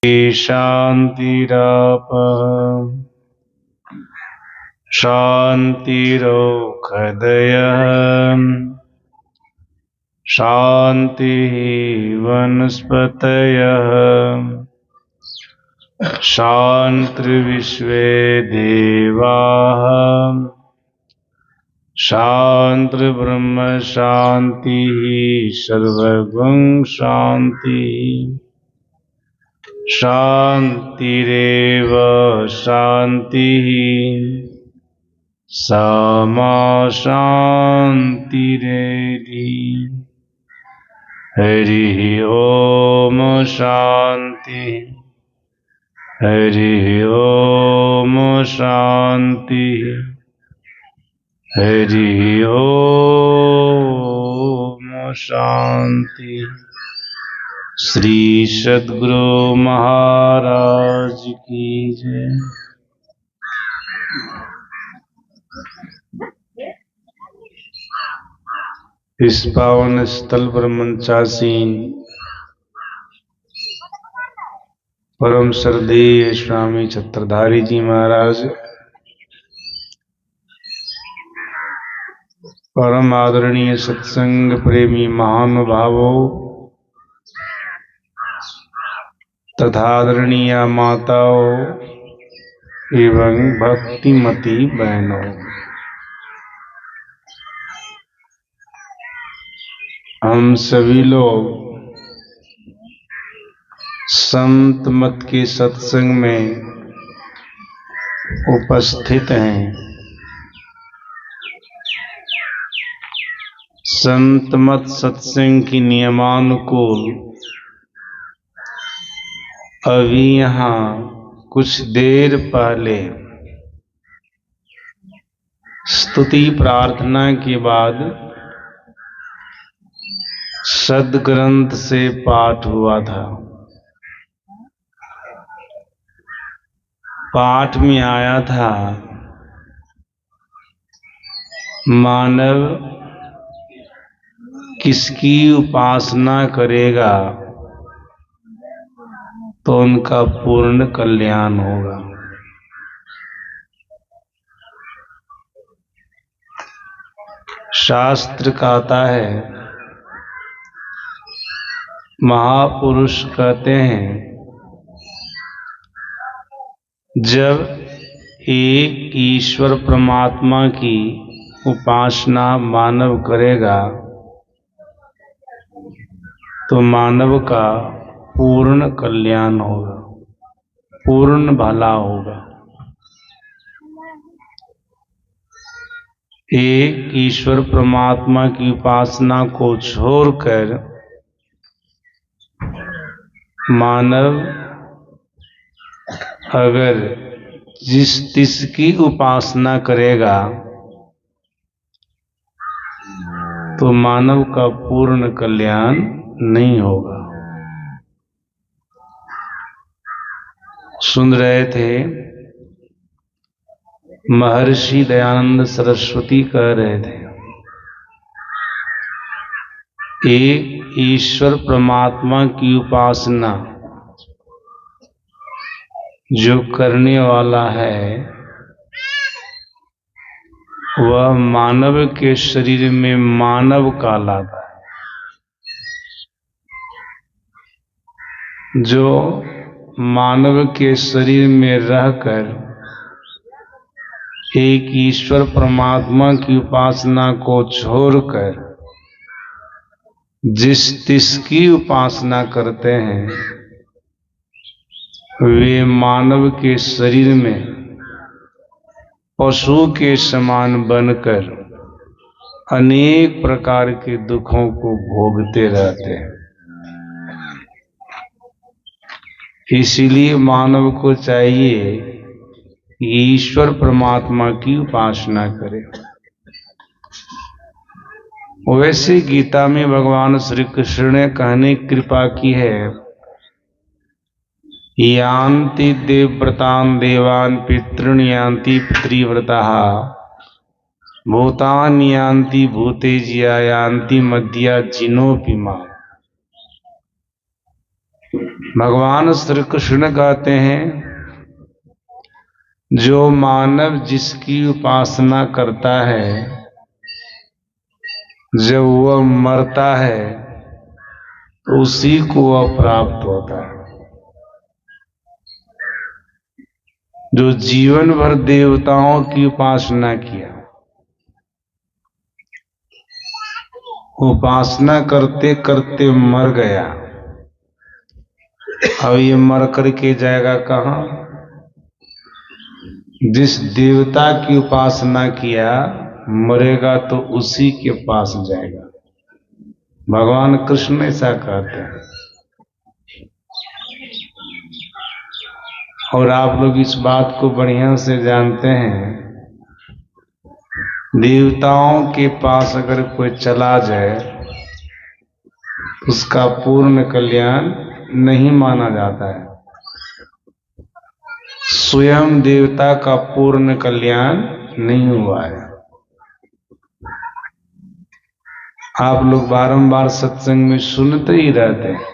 शान्तिरापः शान्तिरोषधयः शान्तिः वनस्पतयः शान्तिर्विश्वे देवाः शान्तिर्ब्रह्म शान्तिः सर्वगुण शान्तिः शान्तिरेव शान्तिः सामा शान्तिरेधि। हरिः ओम शान्ति हरिः ओम शान्ति हरिः ओम शान्ति। श्री सद्गुरु महाराज की जय। इस पावन स्थल पर मंचासीन परम श्रद्धेय स्वामी छत्रधारी जी महाराज, परम आदरणीय सत्संग प्रेमी महानुभावों तथा आदरणीय माताओं एवं भक्तिमती बहनों, हम सभी लोग संत मत के सत्संग में उपस्थित हैं। संत मत सत्संग की नियमानुकूल अभी यहाँ कुछ देर पहले स्तुति प्रार्थना के बाद सद्ग्रंथ से पाठ हुआ था। पाठ में आया था, मानव किसकी उपासना करेगा तो उनका पूर्ण कल्याण होगा। शास्त्र कहता है, महापुरुष कहते हैं, जब एक ईश्वर परमात्मा की उपासना मानव करेगा तो मानव का पूर्ण कल्याण होगा, पूर्ण भला होगा। एक ईश्वर परमात्मा की उपासना को छोड़कर मानव अगर जिसकी उपासना करेगा तो मानव का पूर्ण कल्याण नहीं होगा। सुन रहे थे, महर्षि दयानंद सरस्वती कह रहे थे, एक ईश्वर परमात्मा की उपासना जो करने वाला है वह मानव के शरीर में मानव कहलाता है। जो मानव के शरीर में रहकर एक ईश्वर परमात्मा की उपासना को छोड़कर जिसकी उपासना करते हैं वे मानव के शरीर में पशु के समान बनकर अनेक प्रकार के दुखों को भोगते रहते हैं। इसीलिए मानव को चाहिए कि ईश्वर परमात्मा की उपासना करे। वैसे गीता में भगवान श्री कृष्ण ने कहने की कृपा की है, यान्ति देवव्रतान् देवान् पितॄन् यान्ति पितृव्रताः भूतानि यान्ति भूतेज्या यान्ति मद्या जिनोऽपि माम्। भगवान श्री कृष्ण कहते हैं, जो मानव जिसकी उपासना करता है, जब वह मरता है तो उसी को वह प्राप्त होता है। जो जीवन भर देवताओं की उपासना किया, उपासना करते करते मर गया, अब ये मर करके जाएगा कहाँ? जिस देवता की उपासना किया मरेगा तो उसी के पास जाएगा। भगवान कृष्ण ऐसा कहते हैं। और आप लोग इस बात को बढ़िया से जानते हैं, देवताओं के पास अगर कोई चला जाए उसका पूर्ण कल्याण नहीं माना जाता है। स्वयं देवता का पूर्ण कल्याण नहीं हुआ है। आप लोग बारंबार सत्संग में सुनते ही रहते हैं,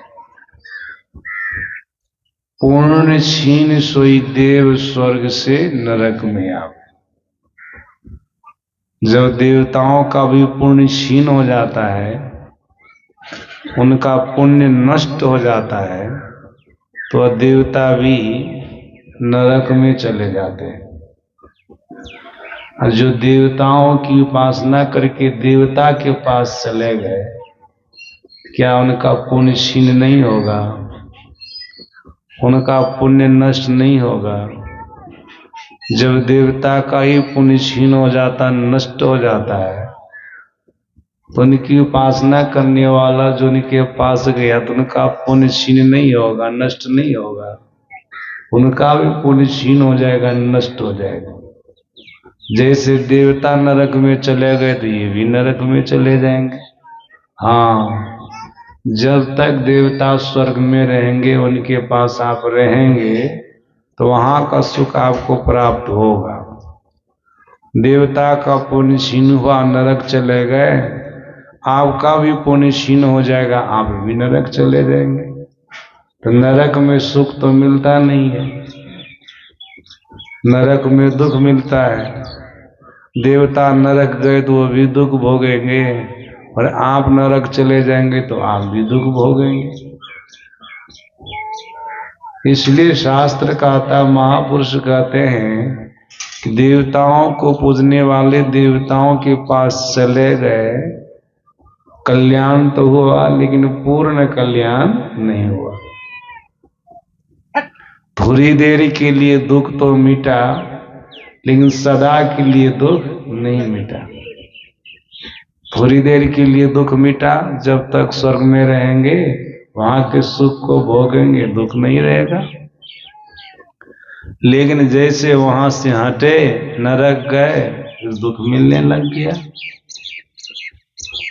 पूर्ण क्षीण सोई देव स्वर्ग से नरक में आप। जब देवताओं का भी पुण्य क्षीण हो जाता है, उनका पुण्य नष्ट हो जाता है, तो देवता भी नरक में चले जाते हैं। और जो देवताओं की उपासना करके देवता के पास चले गए, क्या उनका पुण्य क्षीण नहीं होगा? उनका पुण्य नष्ट नहीं होगा? जब देवता का ही पुण्य क्षीण हो जाता, नष्ट हो जाता है, तो उनकी उपासना करने वाला जो उनके पास गया तो उनका पुण्य क्षीण नहीं होगा, नष्ट नहीं होगा। उनका भी पुण्य क्षीण हो जाएगा, नष्ट हो जाएगा। जैसे देवता नरक में चले गए तो ये भी नरक में चले जाएंगे। हाँ, जब तक देवता स्वर्ग में रहेंगे, उनके पास आप रहेंगे तो वहां का सुख आपको प्राप्त होगा। देवता का पुण्य क्षीण हुआ, नरक चले गए, आपका भी पुण्य क्षीण हो जाएगा, आप भी नरक चले जाएंगे। तो नरक में सुख तो मिलता नहीं है, नरक में दुख मिलता है। देवता नरक गए तो वो भी दुख भोगेंगे, और आप नरक चले जाएंगे तो आप भी दुख भोगेंगे। इसलिए शास्त्र कहता, महापुरुष कहते हैं कि देवताओं को पूजने वाले देवताओं के पास चले गए, कल्याण तो हुआ लेकिन पूर्ण कल्याण नहीं हुआ। थोड़ी देर के लिए दुख तो मिटा, लेकिन सदा के लिए दुख नहीं मिटा। थोड़ी देर के लिए दुख मिटा, जब तक स्वर्ग में रहेंगे वहां के सुख को भोगेंगे, दुख नहीं रहेगा। लेकिन जैसे वहां से हटे, नरक गए, दुख मिलने लग गया।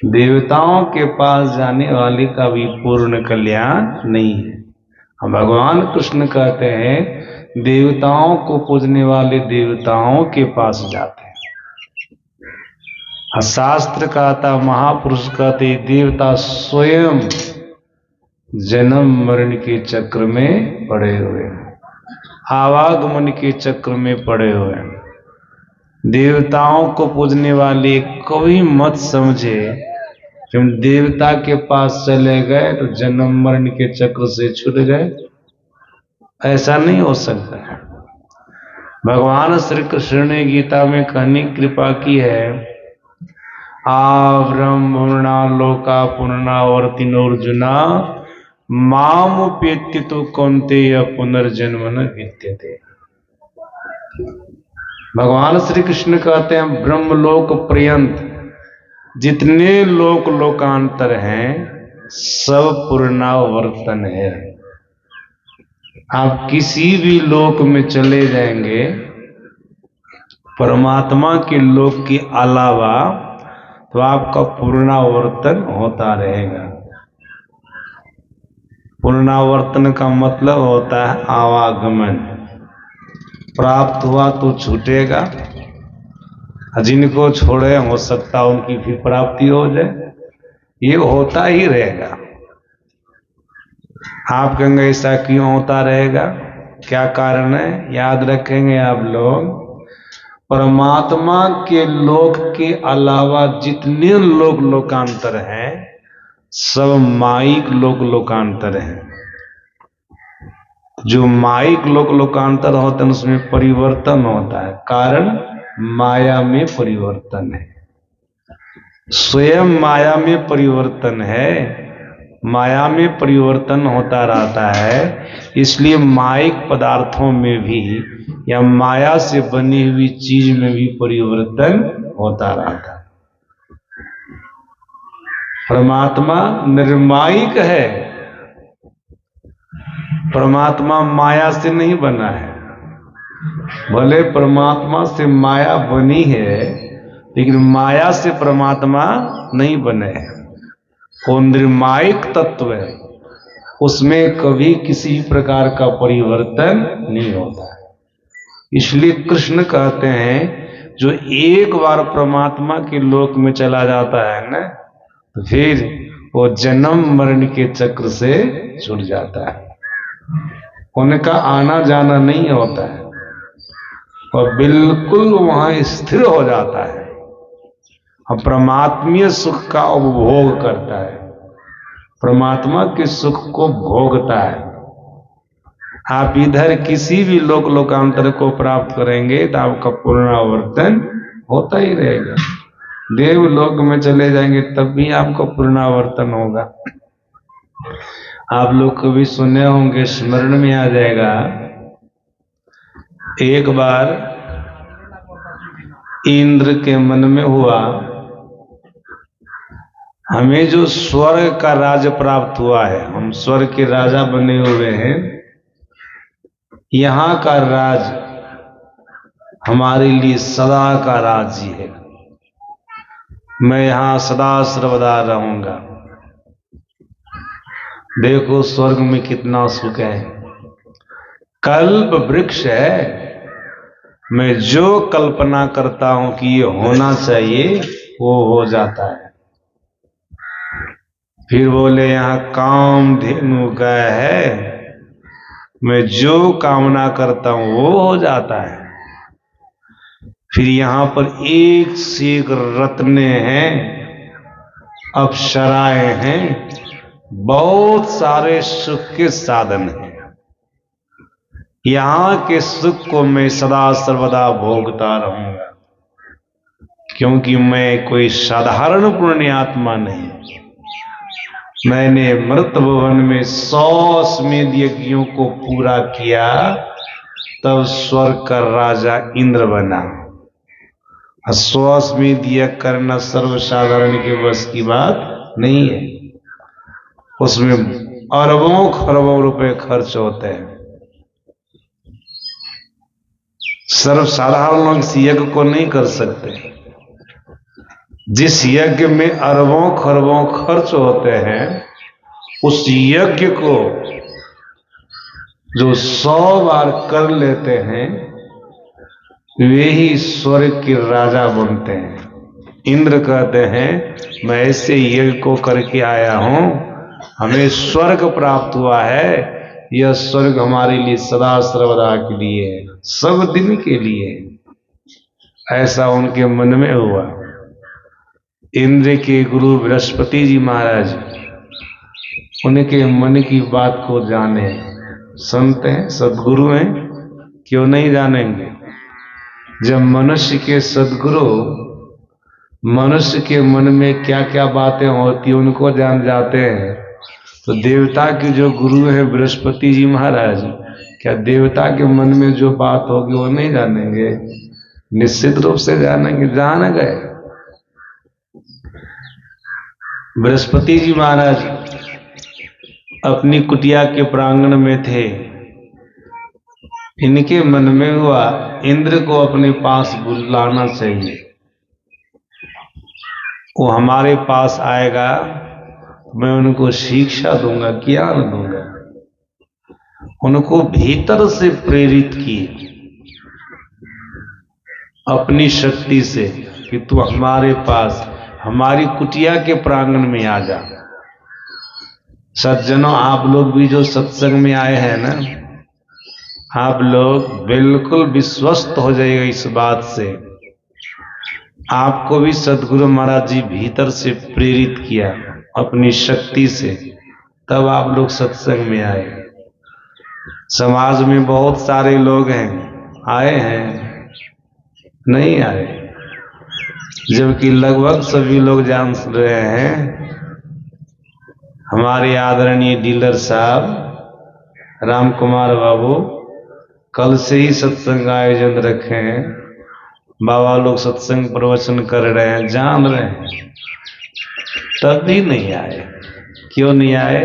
देवताओं के पास जाने वाले का भी पूर्ण कल्याण नहीं है। भगवान कृष्ण कहते हैं, देवताओं को पूजने वाले देवताओं के पास जाते हैं। शास्त्र कहता, महापुरुष कहते, देवता स्वयं जन्म मरण के चक्र में पड़े हुए हैं, आवागमन के चक्र में पड़े हुए हैं। देवताओं को पूजने वाले कोई मत समझे कि हम देवता के पास चले गए तो जन्म मरण के चक्र से छूट गए। ऐसा नहीं हो सकता है। भगवान श्री कृष्ण ने गीता में कहने की कृपा की है, आ ब्रह्मणा लोका पुनरावर्तिनोर्जुना मामुपेत्य तो कौन्तेय पुनर्जन्म न विद्यते। भगवान श्री कृष्ण कहते हैं, ब्रह्मलोक पर्यंत जितने लोक लोकांतर हैं सब पुनरावर्तन है। आप किसी भी लोक में चले जाएंगे, परमात्मा के लोक के अलावा, तो आपका पुनरावर्तन होता रहेगा। पुनरावर्तन का मतलब होता है आवागमन। प्राप्त हुआ तो छूटेगा, जिनको छोड़े हो सकता उनकी भी प्राप्ति हो जाए, ये होता ही रहेगा। आप कहेंगे ऐसा क्यों होता रहेगा, क्या कारण है? याद रखेंगे आप लोग, परमात्मा के लोक के अलावा जितने लोक लोकांतर हैं सब माइक लोक लोकांतर हैं। जो माइक लोक लोकांतर होते हैं उसमें परिवर्तन होता है, कारण माया में परिवर्तन है, स्वयं माया में परिवर्तन है, माया में परिवर्तन होता रहता है। इसलिए माइक पदार्थों में भी या माया से बनी हुई चीज में भी परिवर्तन होता रहता है। परमात्मा निर्मायिक है, परमात्मा माया से नहीं बना है। भले परमात्मा से माया बनी है लेकिन माया से परमात्मा नहीं बने हैं। वो निर्मायिक तत्व है, उसमें कभी किसी प्रकार का परिवर्तन नहीं होता है। इसलिए कृष्ण कहते हैं जो एक बार परमात्मा के लोक में चला जाता है ना, तो फिर वो जन्म मरण के चक्र से छूट जाता है, उनका आना जाना नहीं होता है और बिल्कुल वहां स्थिर हो जाता है और परमात्मीय सुख का उपभोग करता है, परमात्मा के सुख को भोगता है। आप इधर किसी भी लोक लोकांतर को प्राप्त करेंगे तो आपका पुनरावर्तन होता ही रहेगा। देवलोक में चले जाएंगे तब भी आपका पुनरावर्तन होगा। आप लोग कभी सुने होंगे, स्मरण में आ जाएगा, एक बार इंद्र के मन में हुआ हमें जो स्वर्ग का राज प्राप्त हुआ है, हम स्वर्ग के राजा बने हुए हैं, यहां का राज हमारे लिए सदा का राज्य है, मैं यहां सदा सर्वदा रहूंगा। देखो स्वर्ग में कितना सुख है, कल्प वृक्ष है, मैं जो कल्पना करता हूं कि ये होना चाहिए वो हो जाता है। फिर बोले यहां कामधेनु गाय है, मैं जो कामना करता हूं वो हो जाता है। फिर यहां पर एक से एक रत्ने हैं, अप्सराएं हैं, बहुत सारे सुख के साधन हैं। यहां के सुख को मैं सदा सर्वदा भोगता रहूंगा, क्योंकि मैं कोई साधारण पुण्यात्मा नहीं। मैंने मृत भवन में 100 अश्वमेध यज्ञों को पूरा किया, तब स्वर्ग का राजा इंद्र बना। 100 अश्वमेध यज्ञ करना सर्वसाधारण के बस की बात नहीं है, उसमें अरबों खरबों रुपए खर्च होते हैं। सर्वसाधारण लोग इस यज्ञ को नहीं कर सकते। जिस यज्ञ में अरबों खरबों खर्च होते हैं, उस यज्ञ को जो 100 बार कर लेते हैं वे ही स्वर्ग के राजा बनते हैं। इंद्र कहते हैं मैं ऐसे यज्ञ को करके आया हूं, हमें स्वर्ग प्राप्त हुआ है, यह स्वर्ग हमारे लिए सदा सर्वदा के लिए है, सब दिन के लिए। ऐसा उनके मन में हुआ। इंद्र के गुरु बृहस्पति जी महाराज उनके मन की बात को जाने, संत हैं, सदगुरु हैं, क्यों नहीं जानेंगे। जब मनुष्य के सदगुरु मनुष्य के मन में क्या क्या बातें होती हैं उनको जान जाते हैं, तो देवता के जो गुरु हैं बृहस्पति जी महाराज, क्या देवता के मन में जो बात होगी वो नहीं जानेंगे? निश्चित रूप से जानेंगे, जान गए। बृहस्पति जी महाराज अपनी कुटिया के प्रांगण में थे, इनके मन में हुआ इंद्र को अपने पास बुलाना चाहिए, वो हमारे पास आएगा, मैं उनको शिक्षा दूंगा, ज्ञान दूंगा। उनको भीतर से प्रेरित किए अपनी शक्ति से कि तू हमारे पास हमारी कुटिया के प्रांगण में आ जा। सज्जनों, आप लोग भी जो सत्संग में आए हैं ना, आप लोग बिल्कुल विश्वस्त हो जाइएगा इस बात से, आपको भी सदगुरु महाराज जी भीतर से प्रेरित किया अपनी शक्ति से, तब आप लोग सत्संग में आए। समाज में बहुत सारे लोग हैं, आए हैं, नहीं आए, जबकि लगभग सभी लोग जान रहे हैं हमारे आदरणीय डीलर साहब राम कुमार बाबू कल से ही सत्संग आयोजन रखे हैं, बाबा लोग सत्संग प्रवचन कर रहे हैं, जान रहे हैं, तब भी नहीं आए। क्यों नहीं आए?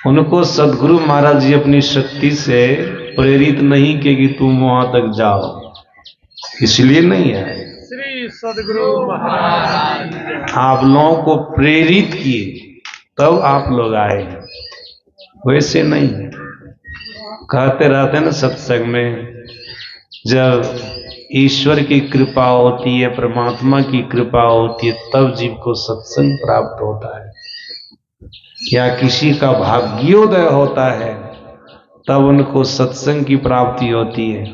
उनको सदगुरु महाराज जी अपनी शक्ति से प्रेरित नहीं किए कि तुम वहां तक जाओ, इसलिए नहीं आए। श्री सदगुरु महाराज आप लोगों को प्रेरित किए तब आप लोग आए, वैसे नहीं। कहते रहते हैं ना सत्संग में, जब ईश्वर की कृपा होती है, परमात्मा की कृपा होती है, तब जीव को सत्संग प्राप्त होता है, या किसी का भाग्योदय होता है तब उनको सत्संग की प्राप्ति होती है,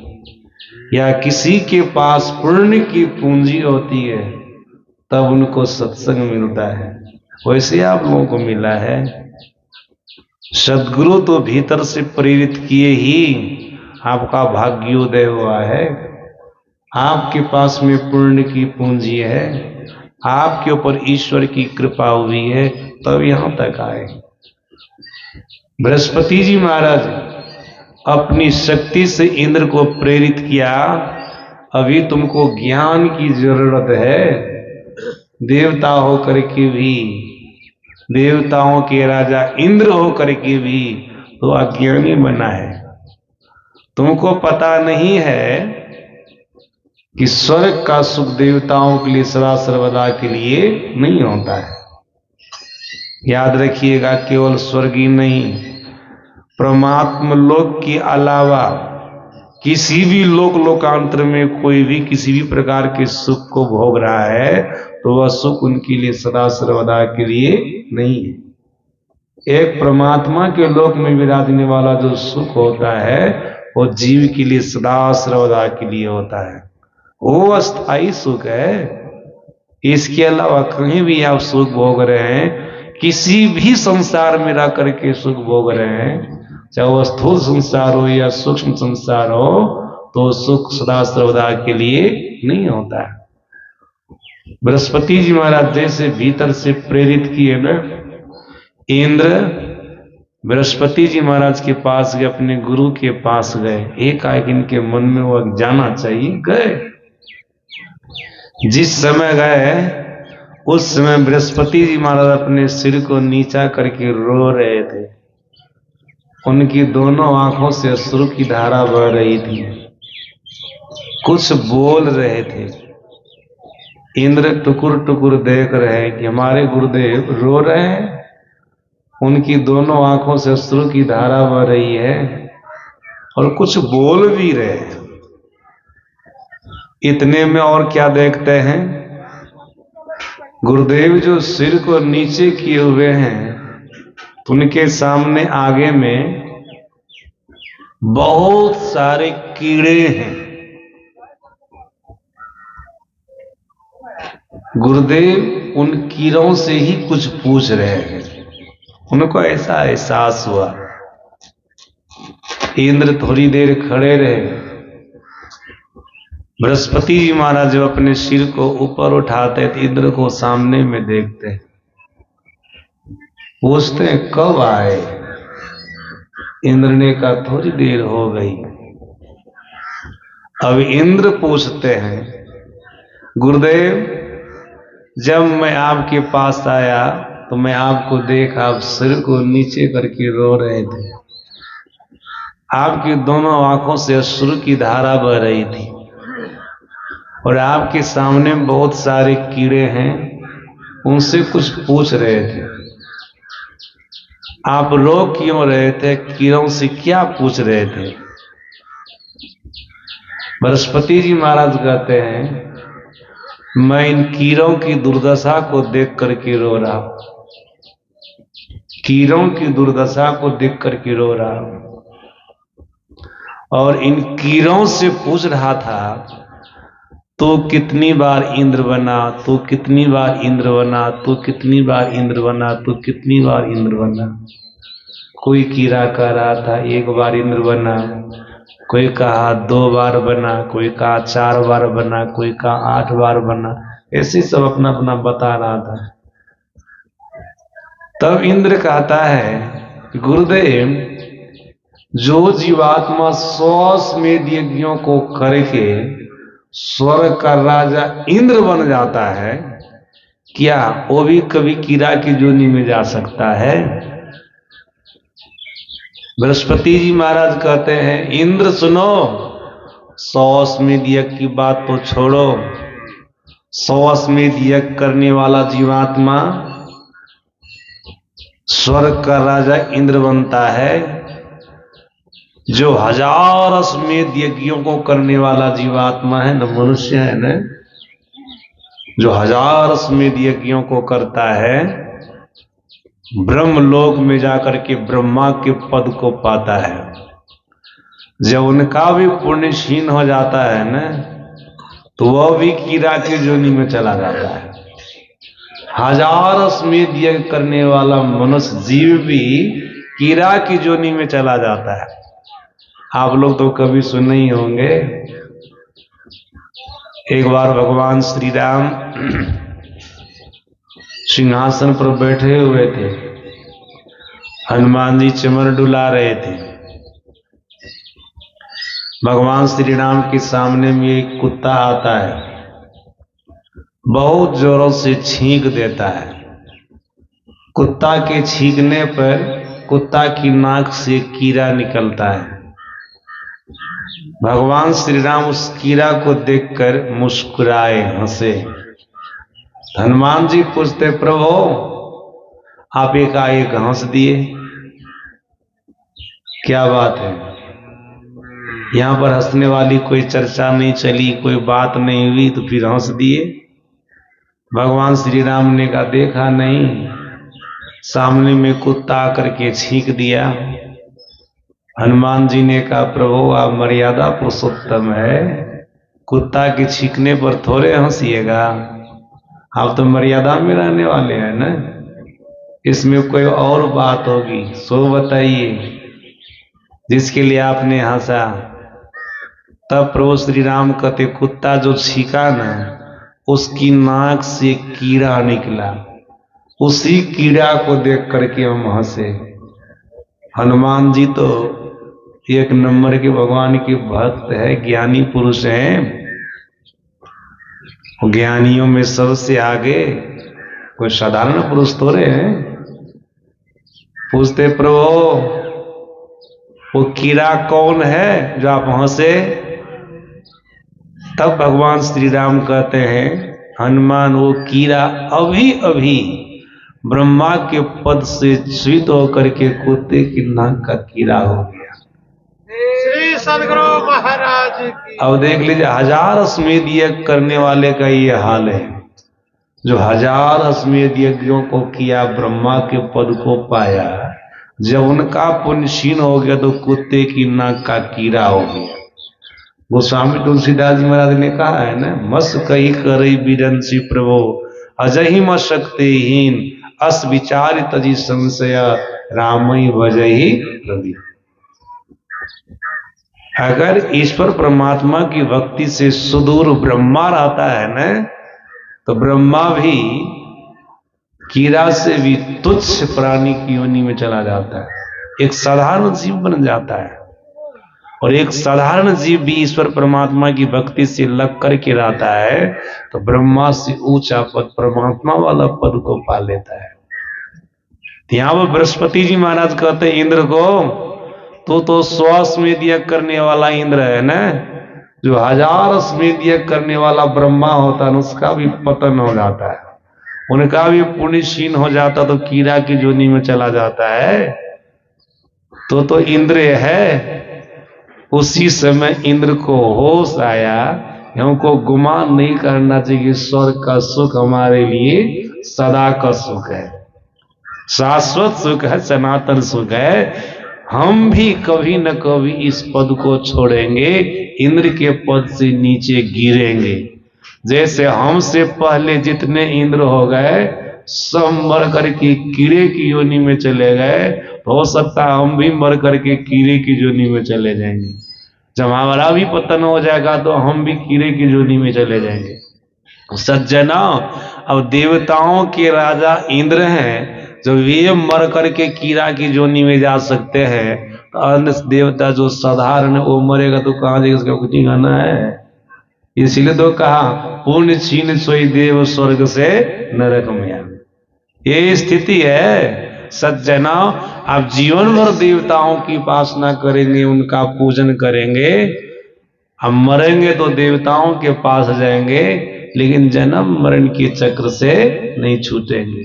या किसी के पास पुण्य की पूंजी होती है तब उनको सत्संग मिलता है। वैसे आप लोगों को मिला है। सद्गुरु तो भीतर से प्रेरित किए ही आपका भाग्योदय हुआ है, आपके पास में पुण्य की पूंजी है, आपके ऊपर ईश्वर की कृपा हुई है, तब यहां तक आए। बृहस्पति जी महाराज अपनी शक्ति से इंद्र को प्रेरित किया, अभी तुमको ज्ञान की जरूरत है, देवता होकर के भी, देवताओं के राजा इंद्र होकर के भी तो अज्ञानी बना है। तुमको पता नहीं है कि स्वर्ग का सुख देवताओं के लिए सदा सर्वदा के लिए नहीं होता है। याद रखिएगा, केवल स्वर्ग ही नहीं, परमात्म लोक के अलावा किसी भी लोकांतर में कोई भी किसी भी प्रकार के सुख को भोग रहा है तो वह सुख उनके लिए सदा सर्वदा के लिए नहीं है। एक परमात्मा के लोक में विराजने वाला जो सुख होता है वो जीव के लिए सदा सर्वदा के लिए होता है, वो अस्थाई सुख है। इसके अलावा कहीं भी आप सुख भोग रहे हैं, किसी भी संसार में रह करके सुख भोग रहे हैं, चाहे वो स्थूल संसार हो या सूक्ष्म संसार हो, तो सुख सदा सर्वदा के लिए नहीं होता है। बृहस्पति जी महाराज जैसे भीतर से प्रेरित किए ना, इंद्र बृहस्पति जी महाराज के पास गए, अपने गुरु के पास गए, एकाएक इनके मन में वो जाना चाहिए, गए। जिस समय गए उस समय बृहस्पति जी महाराज अपने सिर को नीचा करके रो रहे थे, उनकी दोनों आंखों से अश्रु की धारा बह रही थी, कुछ बोल रहे थे। इंद्र टुकुर टुकुर देख रहे कि हमारे गुरुदेव रो रहे हैं, उनकी दोनों आंखों से अश्रु की धारा बह रही है और कुछ बोल भी रहे हैं। इतने में और क्या देखते हैं, गुरुदेव जो सिर को नीचे किए हुए हैं, उनके सामने आगे में बहुत सारे कीड़े हैं। गुरुदेव उन कीड़ों से ही कुछ पूछ रहे हैं, उनको ऐसा एहसास हुआ। इंद्र थोड़ी देर खड़े रहे, बृहस्पति जी महाराज जब अपने सिर को ऊपर उठाते थे, इंद्र को सामने में देखते, पूछते हैं कब आए। इंद्र ने कहा थोड़ी देर हो गई। अब इंद्र पूछते हैं, गुरुदेव जब मैं आपके पास आया तो मैं आपको देखा, आप सिर को नीचे करके रो रहे थे, आपकी दोनों आंखों से अश्रु की धारा बह रही थी और आपके सामने बहुत सारे कीड़े हैं, उनसे कुछ पूछ रहे थे। आप रो क्यों रहे थे, कीड़ों से क्या पूछ रहे थे? बृहस्पति जी महाराज कहते हैं, मैं इन कीड़ों की दुर्दशा को देख करके रो रहा हूं। कीड़ों की दुर्दशा को देख करके रो रहा हूं। और इन कीड़ों से पूछ रहा था, तो कितनी बार इंद्र बना, तो कितनी बार इंद्र बना, तो कितनी बार इंद्र बना, तो कितनी बार इंद्र बना। कोई कीड़ा कह रहा था 1 बार इंद्र बना, कोई कहा 2 बार बना, कोई कहा 4 बार बना, कोई कहा 8 बार बना। ऐसे सब अपना अपना बता रहा था। तब इंद्र कहता है, गुरुदेव, जो जीवात्मा 100 अश्वमेध यज्ञों को करके स्वर्ग का राजा इंद्र बन जाता है, क्या वो भी कभी कीड़ा की जोनी में जा सकता है? बृहस्पति जी महाराज कहते हैं, इंद्र सुनो, 100 अश्वमेध यज्ञ की बात तो छोड़ो, 100 अश्वमेध यज्ञ करने वाला जीवात्मा स्वर्ग का राजा इंद्र बनता है। जो 1000 अश्वमेध यज्ञों को करने वाला जीवात्मा है न, मनुष्य है न, जो 1000 अश्वमेध यज्ञों को करता है, ब्रह्मलोक में जाकर के ब्रह्मा के पद को पाता है। जब उनका भी पुण्य क्षीण हो जाता है न, तो वह भी कीड़ा की जोनी में चला जाता है। 1000 अश्वमेध यज्ञ करने वाला मनुष्य जीव भी कीड़ा की जोनी में चला जाता है। आप लोग तो कभी सुने ही होंगे, एक बार भगवान श्री राम सिंहासन पर बैठे हुए थे, हनुमान जी चमर डुला रहे थे। भगवान श्री राम के सामने में एक कुत्ता आता है, बहुत जोरों से छींक देता है। कुत्ता के छींकने पर कुत्ता की नाक से कीड़ा निकलता है। भगवान श्री राम उस कीड़ा को देखकर मुस्कुराए, हंसे। हनुमान जी पूछते, प्रभु आप एकाएक हंस दिए, क्या बात है? यहां पर हंसने वाली कोई चर्चा नहीं चली, कोई बात नहीं हुई, तो फिर हंस दिए। भगवान श्री राम ने कहा, देखा नहीं, सामने में कुत्ता आकर के छींक दिया। हनुमान जी ने कहा, प्रभु आप मर्यादा पुरुषोत्तम है, कुत्ता के छींकने पर थोड़े हंसिएगा, आप तो मर्यादा में रहने वाले हैं ना, इसमें कोई और बात होगी, सो बताइए जिसके लिए आपने हंसा। तब प्रभु श्री राम कहते, कुत्ता जो छींका ना, उसकी नाक से कीड़ा निकला, उसी कीड़ा को देख करके हम हंसे। हनुमान जी तो 1 नंबर के भगवान के भक्त है, ज्ञानी पुरुष हैं, ज्ञानियों में सबसे आगे, कोई साधारण पुरुष थोड़े हैं। पूछते, प्रभु वो कीड़ा कौन है जो आप हंसे? तब भगवान श्री राम कहते हैं, हनुमान वो कीड़ा अभी अभी ब्रह्मा के पद से च्युत होकर के कुत्ते की नाक का कीड़ा हो गया। श्री सदगुरु महाराज की। अब देख लीजिए, 1000 अश्वमेध यज्ञ करने वाले का ये हाल है, जो 1000 अश्वमेध यज्ञों को किया, ब्रह्मा के पद को पाया। जब उनका पुण्य क्षीण हो गया तो कुत्ते की नाक का कीड़ा हो गया। गोस्वामी तुलसीदास जी महाराज ने कहा है ना, मस कही करई बिरंसी प्रभु अजहि मशक्तिहीन, अस विचार तजी संशय रामई भजहि रवि। अगर ईश्वर परमात्मा की भक्ति से सुदूर ब्रह्मा रहता है ना, तो ब्रह्मा भी कीड़ा से भी तुच्छ प्राणी की योनि में चला जाता है, एक साधारण जीव बन जाता है। और एक साधारण जीव भी ईश्वर परमात्मा की भक्ति से लग करके रहता है, तो ब्रह्मा से ऊंचा पद, परमात्मा वाला पद को पा लेता है। यहां पर बृहस्पति जी महाराज कहते हैं इंद्र को, तो 100 अश्वमेध यज्ञ करने वाला इंद्र है ना, जो 1000 अश्वमेध यज्ञ करने वाला ब्रह्मा होता है, उसका भी पतन हो जाता है, उनका भी पुण्य क्षीण हो जाता, तो कीड़ा की जोनी में चला जाता है। तो इंद्र है। उसी समय इंद्र को होश आया, हमको गुमान नहीं करना चाहिए, स्वर्ग का सुख हमारे लिए सदा का सुख है। शाश्वत सुख है, सनातन सुख है। हम भी कभी न कभी इस पद को छोड़ेंगे, इंद्र के पद से नीचे गिरेंगे। जैसे हमसे पहले जितने इंद्र हो गए सब मर करके कीड़े की योनि में चले गए, हो सकता है हम भी मर करके कीड़े की योनि में चले जाएंगे। जब हमारा भी पतन हो जाएगा तो हम भी कीड़े की योनि में चले जाएंगे। सज्जना, अब देवताओं के राजा इंद्र हैं, जब वे मर करके कीड़ा की योनि में जा सकते हैं, तो अन्य देवता जो साधारण है वो मरेगा तो कहाँ जाएगा, उसका कुछ ठिकाना है। इसलिए तो कहा पुण्य छीन सोई देव स्वर्ग से नरक में आवे। ये स्थिति है सज्जना। आप जीवन भर देवताओं की उपासना करेंगे, उनका पूजन करेंगे, हम मरेंगे तो देवताओं के पास जाएंगे, लेकिन जन्म मरण के चक्र से नहीं छूटेंगे,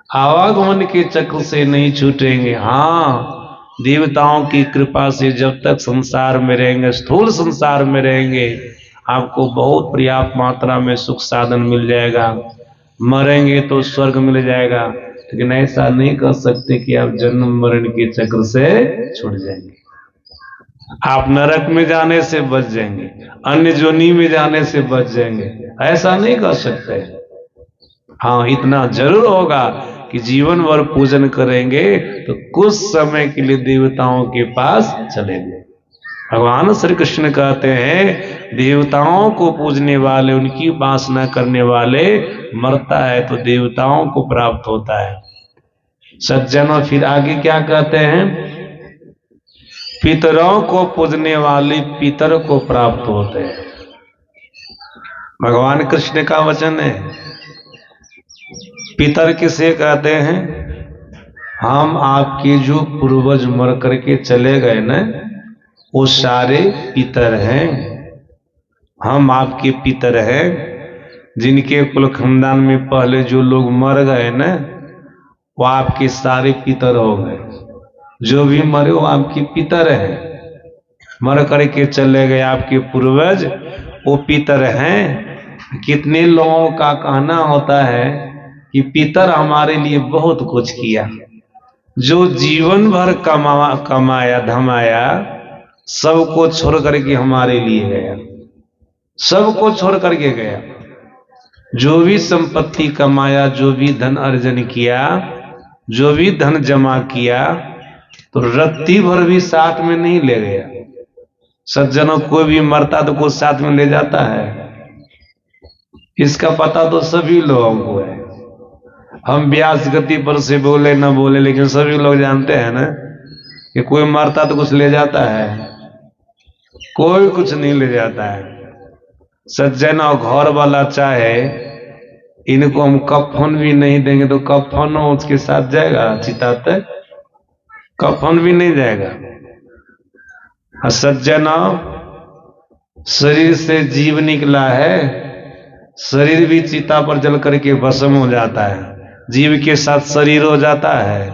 आवागमन के चक्र से नहीं छूटेंगे। हाँ, देवताओं की कृपा से जब तक संसार में रहेंगे, स्थूल संसार में रहेंगे, आपको बहुत पर्याप्त मात्रा में सुख साधन मिल जाएगा। मरेंगे तो स्वर्ग मिल जाएगा, लेकिन ऐसा नहीं कर सकते कि आप जन्म मरण के चक्र से छूट जाएंगे। आप नरक में जाने से बच जाएंगे, अन्य जोनी में जाने से बच जाएंगे, ऐसा नहीं कर सकते। हाँ, इतना जरूर होगा कि जीवन भर पूजन करेंगे तो कुछ समय के लिए देवताओं के पास चलेंगे। भगवान श्री कृष्ण कहते हैं देवताओं को पूजने वाले, उनकी उपासना करने वाले मरता है तो देवताओं को प्राप्त होता है। सज्जनों, फिर आगे क्या कहते हैं, पितरों को पूजने वाले पितर को प्राप्त होते हैं। भगवान कृष्ण का वचन है। पितर किसे कहते हैं, हम आपके जो पूर्वज मर करके चले गए ना, वो सारे पितर हैं। हम आपके पितर हैं, जिनके कुल खानदान में पहले जो लोग मर गए ना, वो आपके सारे पितर हो गए। जो भी मरे वो आपके पितर हैं, मर करके चले गए आपके पूर्वज, वो पितर हैं। कितने लोगों का कहना होता है कि पितर हमारे लिए बहुत कुछ किया, जो जीवन भर कमाया धमाया, सबको छोड़ करके हमारे लिए गया, सबको छोड़ करके गया। जो भी संपत्ति कमाया, जो भी धन अर्जन किया, जो भी धन जमा किया, तो रत्ती भर भी साथ में नहीं ले गया। सज्जनों, कोई भी मरता तो कुछ साथ में ले जाता है, इसका पता तो सभी लोगों को है। हम व्यास गति पर से बोले न बोले, लेकिन सभी लोग जानते हैं ना कि कोई मरता तो कुछ ले जाता है, कोई कुछ नहीं ले जाता है। सज्जन, और घर वाला चाहे इनको हम कफन भी नहीं देंगे तो कफन उसके साथ जाएगा चिता तक, कफन भी नहीं जाएगा। सज्जन, शरीर से जीव निकला है, शरीर भी चिता पर जल करके भस्म हो जाता है, जीव के साथ शरीर हो जाता है।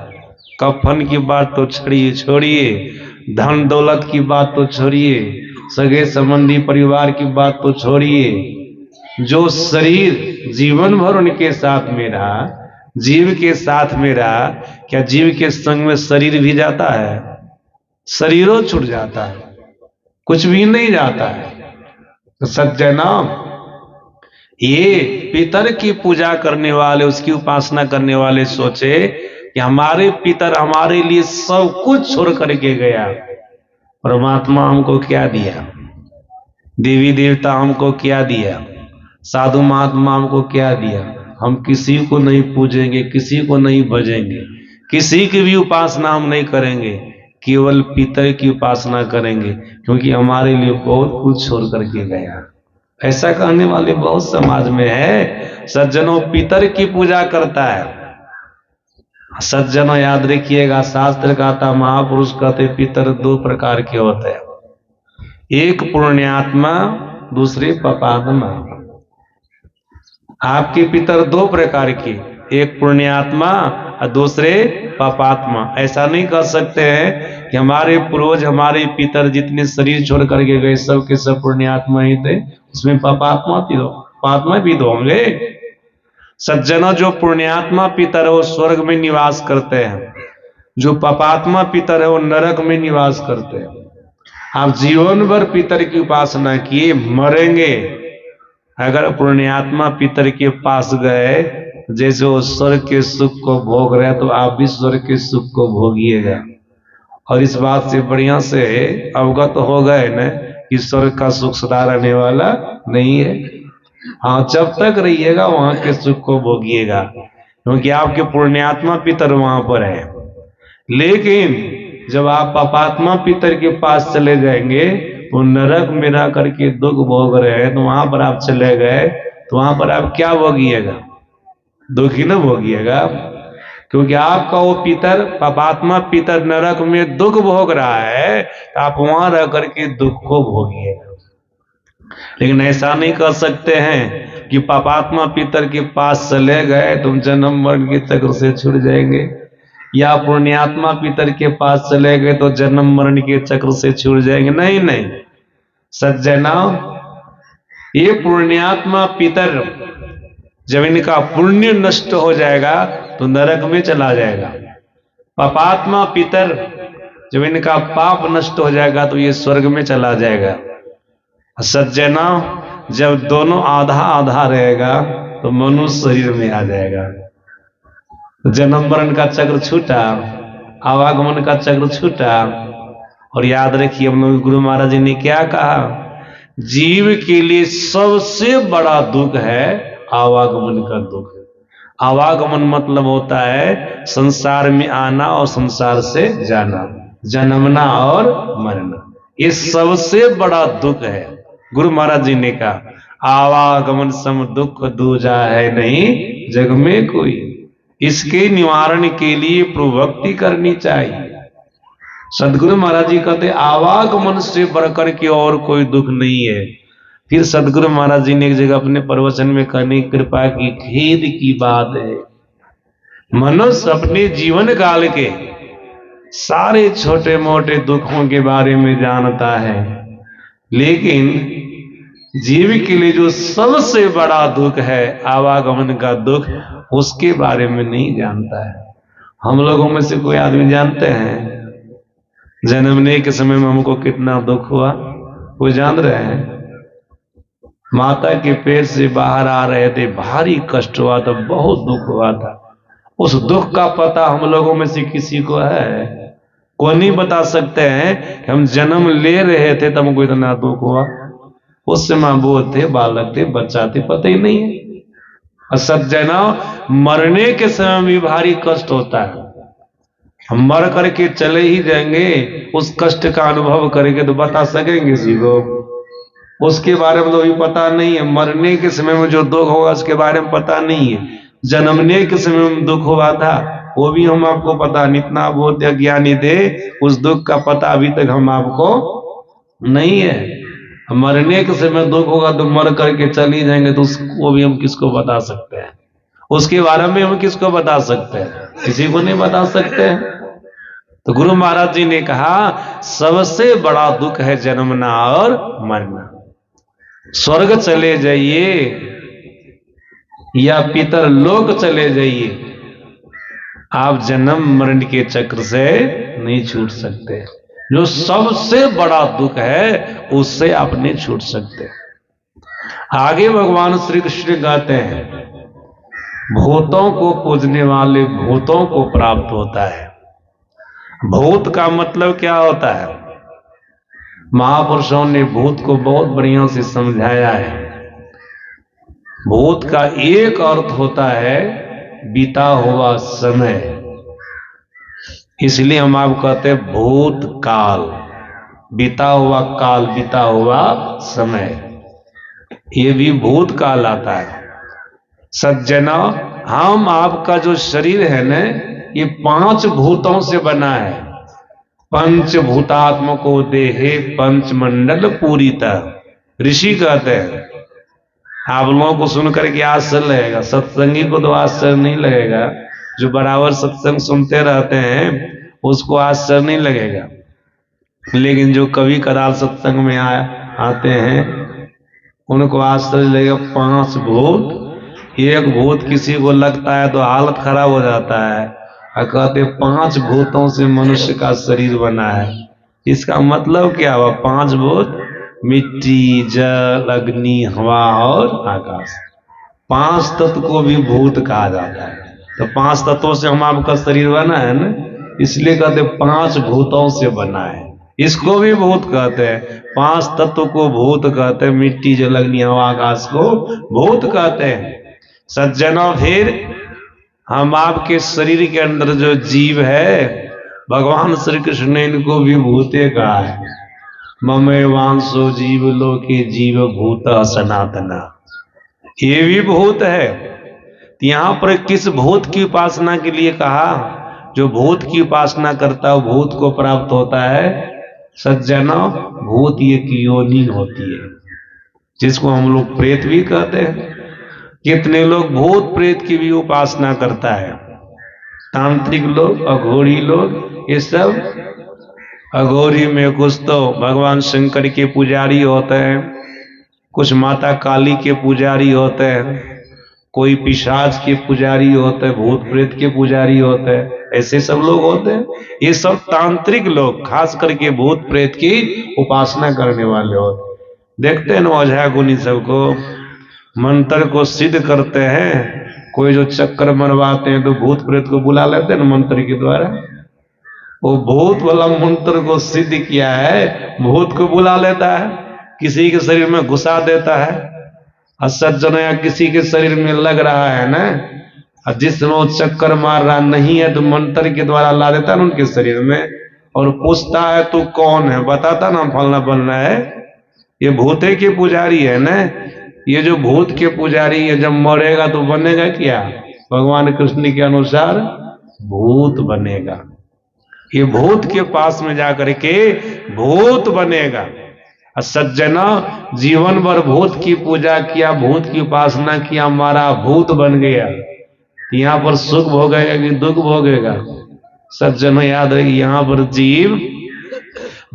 कफन की बात तो छोड़िए, धन दौलत की बात तो छोड़िए, सगे संबंधी परिवार की बात तो छोड़िए, जो शरीर जीवन भर उनके साथ में रहा, जीव के साथ में रहा, क्या जीव के संग में शरीर भी जाता है? शरीरों छूट जाता है, कुछ भी नहीं जाता है। तो सज्जना, ये पितर की पूजा करने वाले, उसकी उपासना करने वाले सोचे कि हमारे पितर हमारे लिए सब कुछ छोड़ करके गया, परमात्मा हमको क्या दिया, देवी देवता हमको क्या दिया, साधु महात्मा हमको क्या दिया। हम किसी को नहीं पूजेंगे, किसी को नहीं भजेंगे, किसी की भी उपासना हम नहीं करेंगे, केवल पितर की उपासना करेंगे, क्योंकि हमारे लिए बहुत कुछ छोड़ करके गया। ऐसा कहने वाले बहुत समाज में है। सज्जनों, पितर की पूजा करता है। सज्जनों, याद रखिएगा, शास्त्र कहता, महापुरुष कहते पितर दो प्रकार के होते हैं, एक पुण्यात्मा, दूसरे पापात्मा। आपके पितर दो प्रकार के, एक पुण्यात्मा और दूसरे पापात्मा। ऐसा नहीं कर सकते हैं कि हमारे पूर्वज, हमारे पितर जितने शरीर छोड़ करके गए सब के सब पुण्यात्मा ही थे, उसमें पापात्मा भी दो होंगे। सज्जनों, जो पुण्यात्मा पितर है वो स्वर्ग में निवास करते हैं, जो पापात्मा पितर है वो नरक में निवास करते हैं। आप जीवन भर पितर की उपासना किए, मरेंगे अगर पुण्यात्मा पितर के पास गए, जैसे वो स्वर्ग के सुख को भोग रहे हैं तो आप भी स्वर्ग के सुख को भोगिएगा। और इस बात से बढ़िया से अवगत हो गए न कि स्वर्ग का सुख सदा रहने वाला नहीं है। हाँ, जब तक रहिएगा वहां के सुख को भोगिएगा, क्योंकि आपके पुण्यात्मा पितर वहां पर है। लेकिन जब आप पापात्मा पितर के पास चले जाएंगे, वो नरक में रह करके दुख भोग रहे हैं, तो वहां पर आप चले गए तो वहां पर आप क्या भोगिएगा? दुख ही ना भोगिएगा, क्योंकि आपका वो पितर, पापात्मा पितर नरक में दुख भोग रहा है, तो आप वहां रह करके दुख को भोगिएगा। लेकिन ऐसा नहीं कर सकते हैं कि पापात्मा पितर के पास चले गए तुम जन्म मरण के चक्र से छूट जाएंगे, या पुण्यात्मा पितर के पास चले गए तो जन्म मरण के चक्र से छूट जाएंगे। नहीं नहीं सज्जना, ये पुण्यात्मा पितर जब इनका पुण्य नष्ट हो जाएगा तो नरक में चला जाएगा। पापात्मा पितर जब इनका पाप नष्ट हो जाएगा तो ये स्वर्ग में चला जाएगा। सज्जना, जब दोनों आधा आधा रहेगा तो मनुष्य शरीर में आ जाएगा। जन्म मरण का चक्र छूटा, आवागमन का चक्र छूटा। और याद रखिए, हम लोग गुरु महाराज जी ने क्या कहा, जीव के लिए सबसे बड़ा दुख है आवागमन का दुख। आवागमन मतलब होता है संसार में आना और संसार से जाना, जन्मना और मरना। ये सबसे बड़ा दुख है। गुरु महाराज जी ने कहा आवागमन सम दुख दूजा है नहीं जग में कोई। इसके निवारण के लिए प्रभक्ति करनी चाहिए। सदगुरु महाराज जी कहते आवागमन से बढ़कर के और कोई दुख नहीं है। फिर सदगुरु महाराज जी ने एक जगह अपने प्रवचन में कहने की कृपा की, खेद की बात है मनुष्य अपने जीवन काल के सारे छोटे मोटे दुखों के बारे में जानता है, लेकिन जीव के लिए जो सबसे बड़ा दुख है आवागमन का दुख, उसके बारे में नहीं जानता है। हम लोगों में से कोई आदमी जानते हैं जन्मने के समय में हमको कितना दुख हुआ? कोई जान रहे हैं? माता के पेट से बाहर आ रहे थे, भारी कष्ट हुआ था, बहुत दुख हुआ था। उस दुख का पता हम लोगों में से किसी को है? कोई नहीं बता सकते हैं कि हम जन्म ले रहे थे तब हमको इतना दुख हुआ। उस समय वो थे, बालक थे, बच्चा थे, पता ही नहीं है। और सज्जना, मरने के समय भी भारी कष्ट होता है। हम मर करके चले ही जाएंगे, उस कष्ट का अनुभव करेंगे तो बता सकेंगे किसी को? उसके बारे में तो अभी पता नहीं है। मरने के समय में जो दुख होगा उसके बारे में पता नहीं है। जन्मने के समय में दुख हुआ था वो भी हम आपको पता नहीं। इतना बहुत अज्ञानी थे, उस दुख का पता अभी तक हम आपको नहीं है। मरने के समय दुख होगा तो मर करके चल ही जाएंगे, तो उसको भी हम किसको बता सकते हैं? उसके बारे में हम किसको बता सकते हैं? किसी को नहीं बता सकते हैं। तो गुरु महाराज जी ने कहा सबसे बड़ा दुख है जन्मना और मरना। स्वर्ग चले जाइए या पितर लोक चले जाइए, आप जन्म मरण के चक्र से नहीं छूट सकते। जो सबसे बड़ा दुख है उससे आप नहीं छूट सकते। आगे भगवान श्री कृष्ण कहते हैं भूतों को पूजने वाले भूतों को प्राप्त होता है। भूत का मतलब क्या होता है? महापुरुषों ने भूत को बहुत बढ़िया से समझाया है। भूत का एक अर्थ होता है बीता हुआ समय, इसलिए हम आप कहते हैं भूत काल, बीता हुआ काल, बीता हुआ समय, ये भी भूत काल आता है। सज्जना, हम आपका जो शरीर है ना, ये 5 भूतों से बना है। पंचभूतात्मको देहे पंचमंडल पूरीता। ऋषि कहते हैं, आप लोगों को सुन करके आश्चर्य लगेगा, सत्संगी को तो आश्चर्य नहीं लगेगा। जो बराबर सत्संग सुनते रहते हैं उसको आश्चर्य नहीं लगेगा, लेकिन जो कभी कदार सत्संग में आते हैं उनको आश्चर्य लगेगा। 5 भूत एक भूत किसी को लगता है तो हालत खराब हो जाता है, और कहते 5 भूतों से मनुष्य का शरीर बना है। इसका मतलब क्या हुआ? 5 भूत, मिट्टी, जल, अग्नि, हवा और आकाश। 5 तत्व को भी भूत कहा जाता है। तो 5 तत्वों से हम आपका शरीर बना है ना, इसलिए कहते 5 भूतों से बना है। इसको भी भूत कहते हैं। 5 तत्व को भूत कहते हैं। मिट्टी, जल, अग्नि, हवा, आकाश को भूत कहते हैं। सज्जनों, फिर हम आपके शरीर के अंदर जो जीव है, भगवान श्री कृष्ण ने इनको भी भूते कहा है। ममे वांसो जीव लोके जीव भूत सनातना, ये भी भूत है। यहां पर किस भूत की उपासना के लिए कहा? जो भूत की उपासना करता है भूत को प्राप्त होता है। सज्जनों, भूत एक योनि होती है, जिसको हम लोग प्रेत भी कहते हैं। कितने लोग भूत प्रेत की भी उपासना करता है। तांत्रिक लोग, अघोरी लोग, ये सब अघोरी में कुछ तो भगवान शंकर के पुजारी होते हैं, कुछ माता काली के पुजारी होते हैं, कोई पिशाच के पुजारी होते हैं, भूत प्रेत के पुजारी होते हैं, ऐसे सब लोग होते हैं। ये सब तांत्रिक लोग, खास करके भूत प्रेत की उपासना करने वाले होते हैं। देखते हैं ना ओझा गुनी सबको, मंत्र को सिद्ध करते हैं। कोई जो चक्कर मरवाते हैं तो भूत प्रेत को बुला लेते हैं ना मंत्र के द्वारा। वो भूत वाला मंत्र को सिद्ध किया है, भूत को बुला लेता है, किसी के शरीर में घुसा देता है। सज्जन, या किसी के शरीर में लग रहा है ना, और जिसमें वो चक्कर मार रहा नहीं है तो मंत्र के द्वारा ला देता है उनके शरीर में, और पूछता है तू कौन है, बताता ना फलना बनना है। ये भूते के पुजारी है ना। ये जो भूत के पुजारी है, जब मरेगा तो बनेगा क्या? भगवान कृष्ण के अनुसार भूत बनेगा। ये भूत के पास में जाकर के भूत बनेगा। सज्जना, जीवन भर भूत की पूजा किया, भूत की उपासना किया, हमारा भूत बन गया, यहाँ पर सुख भोगेगा कि दुख भोगेगा? सज्जनों, याद रहे, यहाँ पर जीव,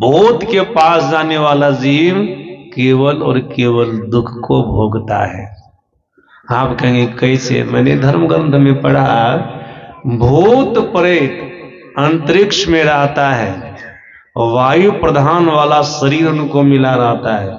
भूत के पास जाने वाला जीव केवल और केवल दुख को भोगता है। आप कहेंगे कैसे? मैंने धर्म ग्रंथ में पढ़ा, भूत प्रेत अंतरिक्ष में रहता है, वायु प्रधान वाला शरीर उनको मिला रहता है,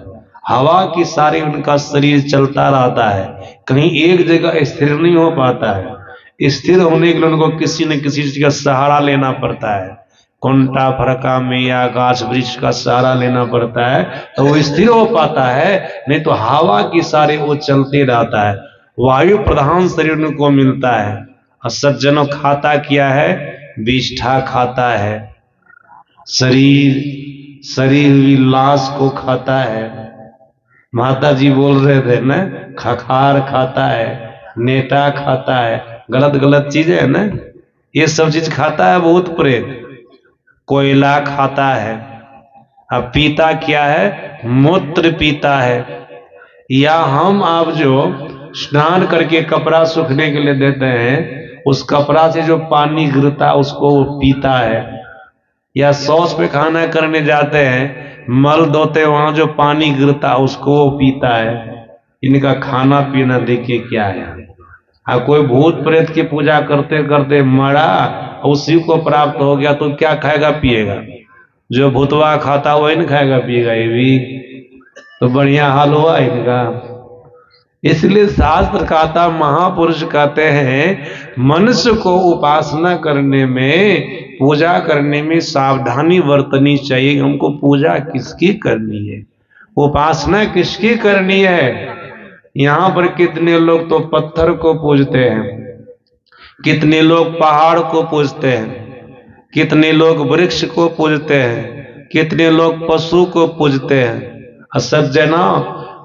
हवा की सारी उनका शरीर चलता रहता है, कहीं एक जगह स्थिर नहीं हो पाता है। स्थिर होने के लिए उनको किसी न किसी चीज का सहारा लेना पड़ता है। कुंटा फरका में या गाछ वृक्ष का सहारा लेना पड़ता है तो वो स्थिर हो पाता है, नहीं तो हवा की सारे वो चलते रहता है। वायु प्रधान शरीर उनको मिलता है। और सज्जनों, खाता क्या है? विष्ठा खाता है, शरीर हुई लाश को खाता है। माता जी बोल रहे थे ना, खखार खाता है, नेटा खाता है, गलत गलत चीजें है ना, ये सब चीज खाता है भूत प्रेत। कोयला खाता है। अब पीता क्या है? मूत्र पीता है। या हम आप जो स्नान करके कपड़ा सूखने के लिए देते हैं, उस कपड़ा से जो पानी गिरता है उसको वो पीता है। या शौच पे खाना करने जाते हैं, मल धोते वहां जो पानी गिरता है उसको वो पीता है। इनका खाना पीना देखिए क्या है। कोई भूत प्रेत की पूजा करते करते मरा, उसी को प्राप्त हो गया तो क्या खाएगा पिएगा? जो भूतवा खाता वही नहीं खाएगा पिएगा। ये भी तो बढ़िया हाल हुआ इनका। इसलिए शास्त्र कहता, महापुरुष कहते हैं, मनुष्य को उपासना करने में, पूजा करने में सावधानी बरतनी चाहिए। हमको पूजा किसकी करनी है, उपासना किसकी करनी है? यहां पर कितने लोग तो पत्थर को पूजते हैं, कितने लोग पहाड़ को पूजते हैं, कितने लोग वृक्ष को पूजते हैं, कितने लोग पशु को पूजते हैं। सज्जना,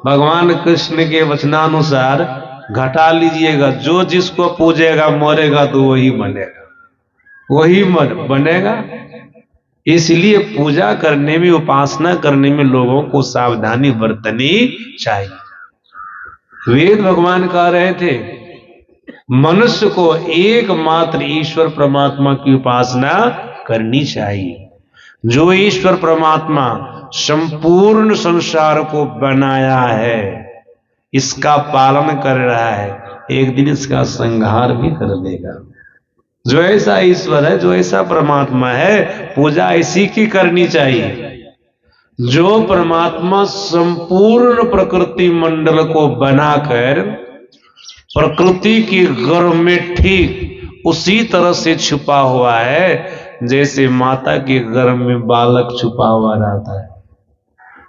भगवान कृष्ण के वचनानुसार घटा लीजिएगा, जो जिसको पूजेगा मरेगा तो वही बनेगा, वही बनेगा। इसलिए पूजा करने में, उपासना करने में लोगों को सावधानी बरतनी चाहिए। वेद भगवान कह रहे थे, मनुष्य को एकमात्र ईश्वर परमात्मा की उपासना करनी चाहिए। जो ईश्वर परमात्मा संपूर्ण संसार को बनाया है, इसका पालन कर रहा है, एक दिन इसका संहार भी कर देगा। जो ऐसा ईश्वर है, जो ऐसा परमात्मा है, पूजा इसी की करनी चाहिए। जो परमात्मा संपूर्ण प्रकृति मंडल को बनाकर प्रकृति के गर्भ में ठीक उसी तरह से छुपा हुआ है जैसे माता के गर्भ में बालक छुपा हुआ रहता है।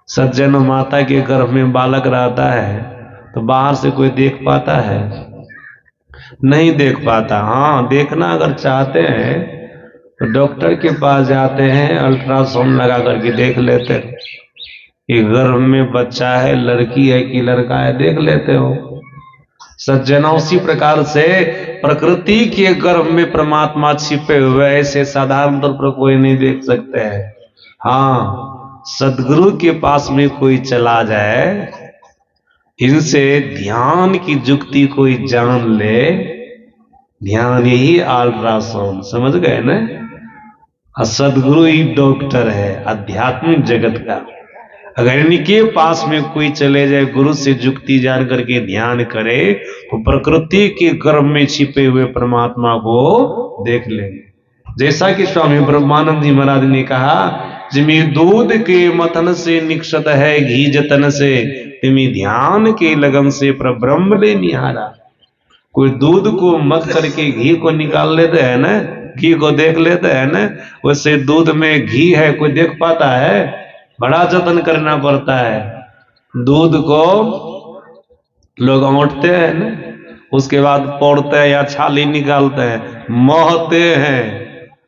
सज्जन, माता के गर्भ में बालक रहता है तो बाहर से कोई देख पाता है? नहीं देख पाता। हाँ, देखना अगर चाहते हैं तो डॉक्टर के पास जाते हैं, अल्ट्रासाउंड लगा करके देख लेते हैं कि गर्भ में बच्चा है, लड़की है कि लड़का है, देख लेते हो। सज्जनों, उसी प्रकार से प्रकृति के गर्भ में परमात्मा छिपे हुए ऐसे साधारण तौर पर कोई नहीं देख सकते हैं। हाँ, सदगुरु के पास में कोई चला जाए, इनसे ध्यान की जुक्ति कोई जान ले, ध्यान यही अल्ट्रासाउंड, समझ गए ना? सदगुरु ही डॉक्टर है आध्यात्मिक जगत का। अगर इनके पास में कोई चले जाए, गुरु से जुक्ति जान करके ध्यान करे, तो प्रकृति के गर्भ में छिपे हुए परमात्मा को देख लेंगे। जैसा कि स्वामी ब्रह्मानंद जी महाराज ने कहा, जिमी दूध के मथन से निक्षत है घी जतन से, तिमी ध्यान के लगन से प्रब्रह्म ले निहारा। कोई दूध को मत करके घी को निकाल लेते हैं ना, घी को देख लेते हैं ना, वैसे दूध में घी है कोई देख पाता है? बड़ा जतन करना पड़ता है। दूध को लोग औंटते हैं ना, उसके बाद पौड़ते हैं या छाली निकालते हैं, महते हैं,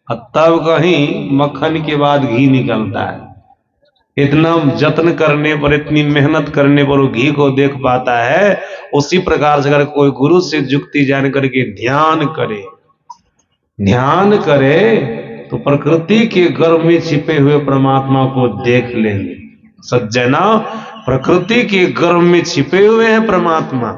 और तब कहीं मक्खन के बाद घी निकलता है। इतना जतन करने पर, इतनी मेहनत करने पर वो घी को देख पाता है। उसी प्रकार से अगर कोई गुरु से जुक्ति जान करके ध्यान करे तो प्रकृति के गर्भ में छिपे हुए परमात्मा को देख लेंगे। सज्जना, प्रकृति के गर्भ में छिपे हुए हैं परमात्मा।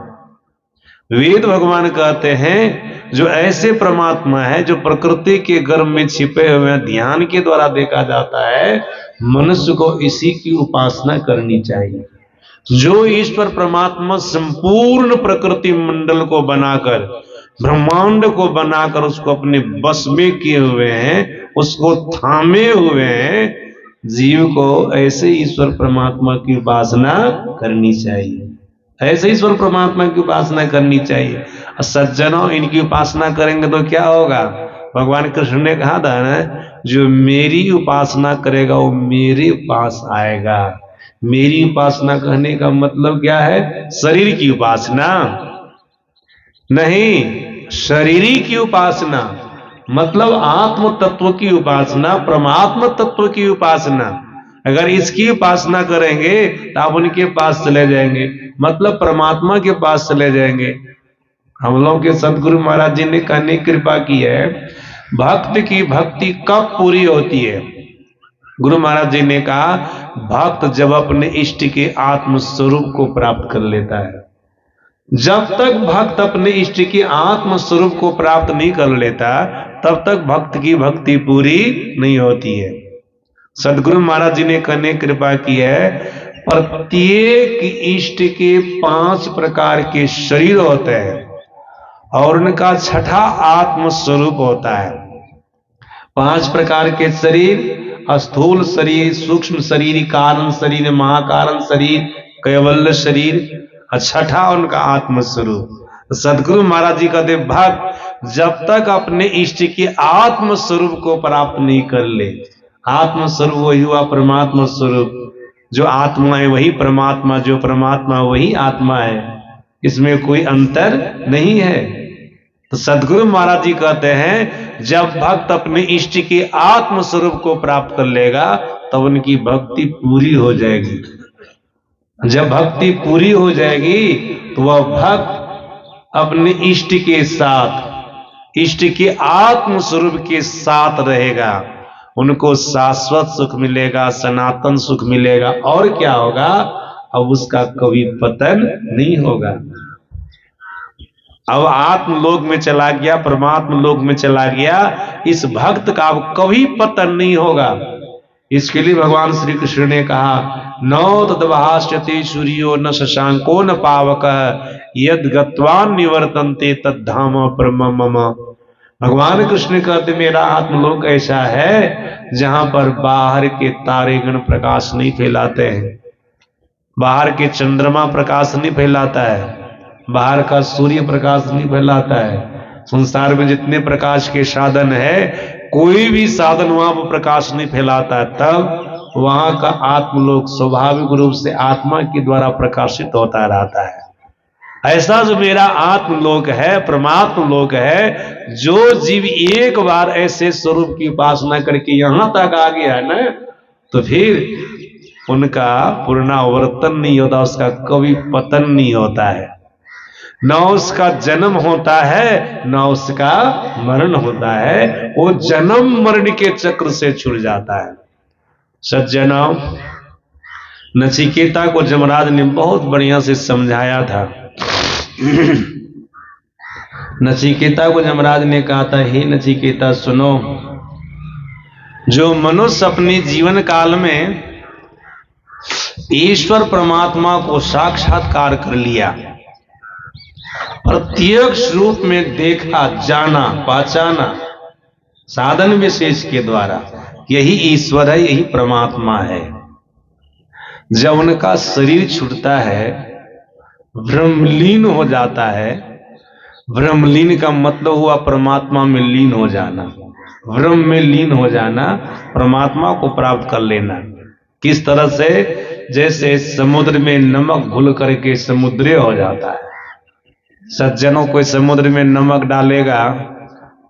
वेद भगवान कहते हैं जो ऐसे परमात्मा है जो प्रकृति के गर्भ में छिपे हुए हैं, ध्यान के द्वारा देखा जाता है, मनुष्य को इसी की उपासना करनी चाहिए। जो ईश्वर परमात्मा संपूर्ण प्रकृति मंडल को बनाकर, ब्रह्मांड को बनाकर उसको अपने बस में किए हुए हैं, उसको थामे हुए हैं, जीव को ऐसे ईश्वर परमात्मा की उपासना करनी चाहिए। ऐसे ईश्वर परमात्मा की उपासना करनी चाहिए। सज्जनों, इनकी उपासना करेंगे तो क्या होगा? भगवान कृष्ण ने कहा था ना, जो मेरी उपासना करेगा वो मेरे पास आएगा। मेरी उपासना कहने का मतलब क्या है? शरीर की उपासना नहीं, शरीरी की उपासना, मतलब आत्म तत्व की उपासना, परमात्मा तत्व की उपासना। अगर इसकी उपासना करेंगे तो आप उनके पास चले जाएंगे, मतलब परमात्मा के पास चले जाएंगे। हम लोग के सदगुरु महाराज जी ने कहने कृपा की है, भक्त की भक्ति कब पूरी होती है? गुरु महाराज जी ने कहा, भक्त जब अपने इष्ट के आत्म स्वरूप को प्राप्त कर लेता है। जब तक भक्त अपने इष्ट के आत्म स्वरूप को प्राप्त नहीं कर लेता, तब तक भक्त की भक्ति पूरी नहीं होती है। सदगुरु महाराज जी ने कहने कृपा की है, प्रत्येक इष्ट के 5 प्रकार के शरीर होते हैं और उनका छठा आत्म स्वरूप होता है। 5 प्रकार के शरीर, स्थूल शरीर, सूक्ष्म शरीर, कारण शरीर, महाकारण शरीर, कैवल्य शरीर, छठा उनका आत्म स्वरूप। सदगुरु महाराज जी कहते, भक्त जब तक अपने इष्ट के आत्म स्वरूप को प्राप्त नहीं कर ले, आत्म स्वरूप वही हुआ परमात्मा स्वरूप, जो आत्मा है वही परमात्मा, जो परमात्मा वही आत्मा है, इसमें कोई अंतर नहीं है। तो सदगुरु महाराज जी कहते हैं, जब भक्त अपने इष्ट के आत्म स्वरूप को प्राप्त कर लेगा तब उनकी भक्ति पूरी हो जाएगी। जब भक्ति पूरी हो जाएगी तो वह भक्त अपने इष्ट के साथ, इष्ट के आत्म स्वरूप के साथ रहेगा, उनको शाश्वत सुख मिलेगा, सनातन सुख मिलेगा। और क्या होगा? अब उसका कभी पतन नहीं होगा। अब आत्मलोक में चला गया, परमात्मा लोक में चला गया, इस भक्त का अब कभी पतन नहीं होगा। इसके लिए भगवान श्री कृष्ण ने कहा नौ तद्भाष्यते सूर्यो न शशांको न पावक यद गत्वान निवर्तन्ते तद्धाम परमम मम। भगवान कृष्ण कहते मेरा आत्मलोक ऐसा है जहां पर बाहर के तारेगण प्रकाश नहीं फैलाते हैं, बाहर के चंद्रमा प्रकाश नहीं फैलाता है, बाहर का सूर्य प्रकाश नहीं फैलाता है। संसार में जितने प्रकाश के साधन है कोई भी साधन वहां पर प्रकाश नहीं फैलाता है, तब वहां का आत्मलोक स्वाभाविक रूप से आत्मा के द्वारा प्रकाशित होता रहता है। ऐसा जो मेरा आत्मलोक है, परमात्म लोक है, जो जीव एक बार ऐसे स्वरूप की उपासना करके यहां तक आ गया है ना, तो फिर उनका पुनरावर्तन नहीं होता, उसका कभी पतन नहीं होता है, न उसका जन्म होता है न उसका मरण होता है, वो जन्म मरण के चक्र से छूट जाता है। सज्जनों, नचिकेता को यमराज ने बहुत बढ़िया से समझाया था। नचिकेता को यमराज ने कहा था हे नचिकेता सुनो, जो मनुष्य अपने जीवन काल में ईश्वर परमात्मा को साक्षात्कार कर लिया, प्रत्यक्ष रूप में देखा, जाना, पहचाना साधन विशेष के द्वारा यही ईश्वर है, यही परमात्मा है, जब उनका शरीर छूटता है, ब्रह्मलीन हो जाता है। ब्रह्मलीन का मतलब हुआ परमात्मा में लीन हो जाना, ब्रह्म में लीन हो जाना, परमात्मा को प्राप्त कर लेना। किस तरह से? जैसे समुद्र में नमक घुल करके समुद्र हो जाता है। सज्जनों, कोई समुद्र में नमक डालेगा,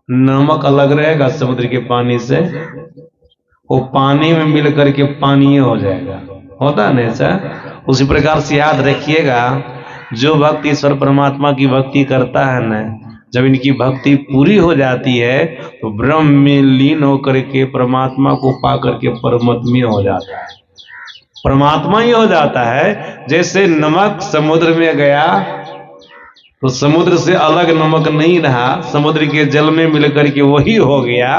नमक अलग रहेगा समुद्र के पानी से, वो पानी में मिल करके पानी हो जाएगा, होता है ना ऐसा। उसी प्रकार से याद रखिएगा, जो भक्त ईश्वर परमात्मा की भक्ति करता है ना, जब इनकी भक्ति पूरी हो जाती है तो ब्रह्म में लीन होकर के परमात्मा को पा करके परमात्मा हो जाता है, परमात्मा ही हो जाता है। जैसे नमक समुद्र में गया तो समुद्र से अलग नमक नहीं रहा, समुद्र के जल में मिलकर के वही हो गया।